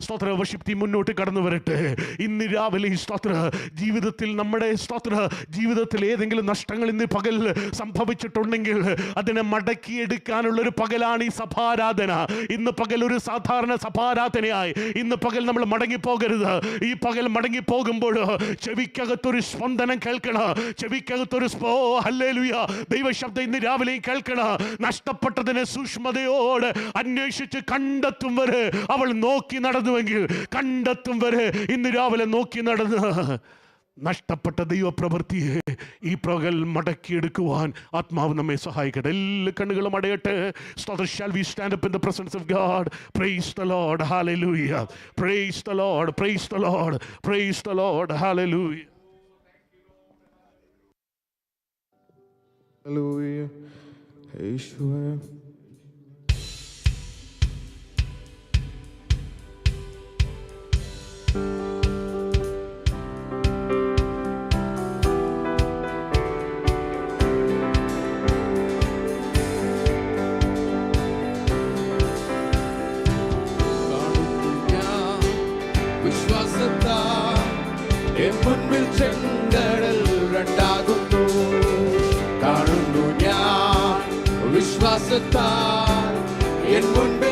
സ്തോത്ര വർഷിപ്പ് മുന്നോട്ട് കടന്നു വരട്ടെ. ഇന്ന് രാവിലെ സ്തോത്ര ജീവിതത്തിൽ നമ്മുടെ സ്തോത്ര ജീവിതത്തിൽ ഏതെങ്കിലും നഷ്ടങ്ങൾ ഇന്ന് പകൽ സംഭവിച്ചിട്ടുണ്ടെങ്കിൽ അതിനെ മടക്കിയെടുക്കാനുള്ള ഒരു പകലാണ് ഈ സഭാരാധന. ഇന്ന് പകൽ ഒരു സാധാരണ സഭാരാധനയായി ഇന്ന് പകൽ നമ്മൾ മടങ്ങിപ്പോകരുത്. ഈ പകൽ മടങ്ങിപ്പോകുമ്പോൾ ചെവിക്കകത്തൊരു സ്പന്ദനം കേൾക്കണം. ചെവിക്കകത്തൊരു ഹല്ലേലൂയ ദൈവശബ്ദം ഇന്ന് രാവിലെ കേൾക്കണം. നഷ്ടപ്പെട്ടതിനെ സൂക്ഷ്മതയോടെ അന്വേഷിച്ച് കണ്ടെത്തും വരെ അവൾ നോക്കി നടന്നുവെങ്കിൽ, കണ്ടെത്തും വരെ ഇന്ന് രാവിലെ നോക്കി നടന്ന് നഷ്ടപ്പെട്ട ദൈവപ്രവൃത്തിയെ ഈ പകൽ മടക്കിയെടുക്കുവാൻ ആത്മാവ് നമ്മെ സഹായിക്കട്ടെ. എല്ലാ കണ്ണുകളും അടയട്ടെ. Shall we stand up in the presence of God? Praise the Lord. Hallelujah. Praise the Lord. Praise the Lord. Praise the Lord. Hallelujah. Hallelujah. Yeshua. മുൻപിൽ ചെങ്കടൽ രണ്ടാകുന്നു കാണുന്നു ഞാൻ വിശ്വാസത്താൽ എൻ മുൻപിൽ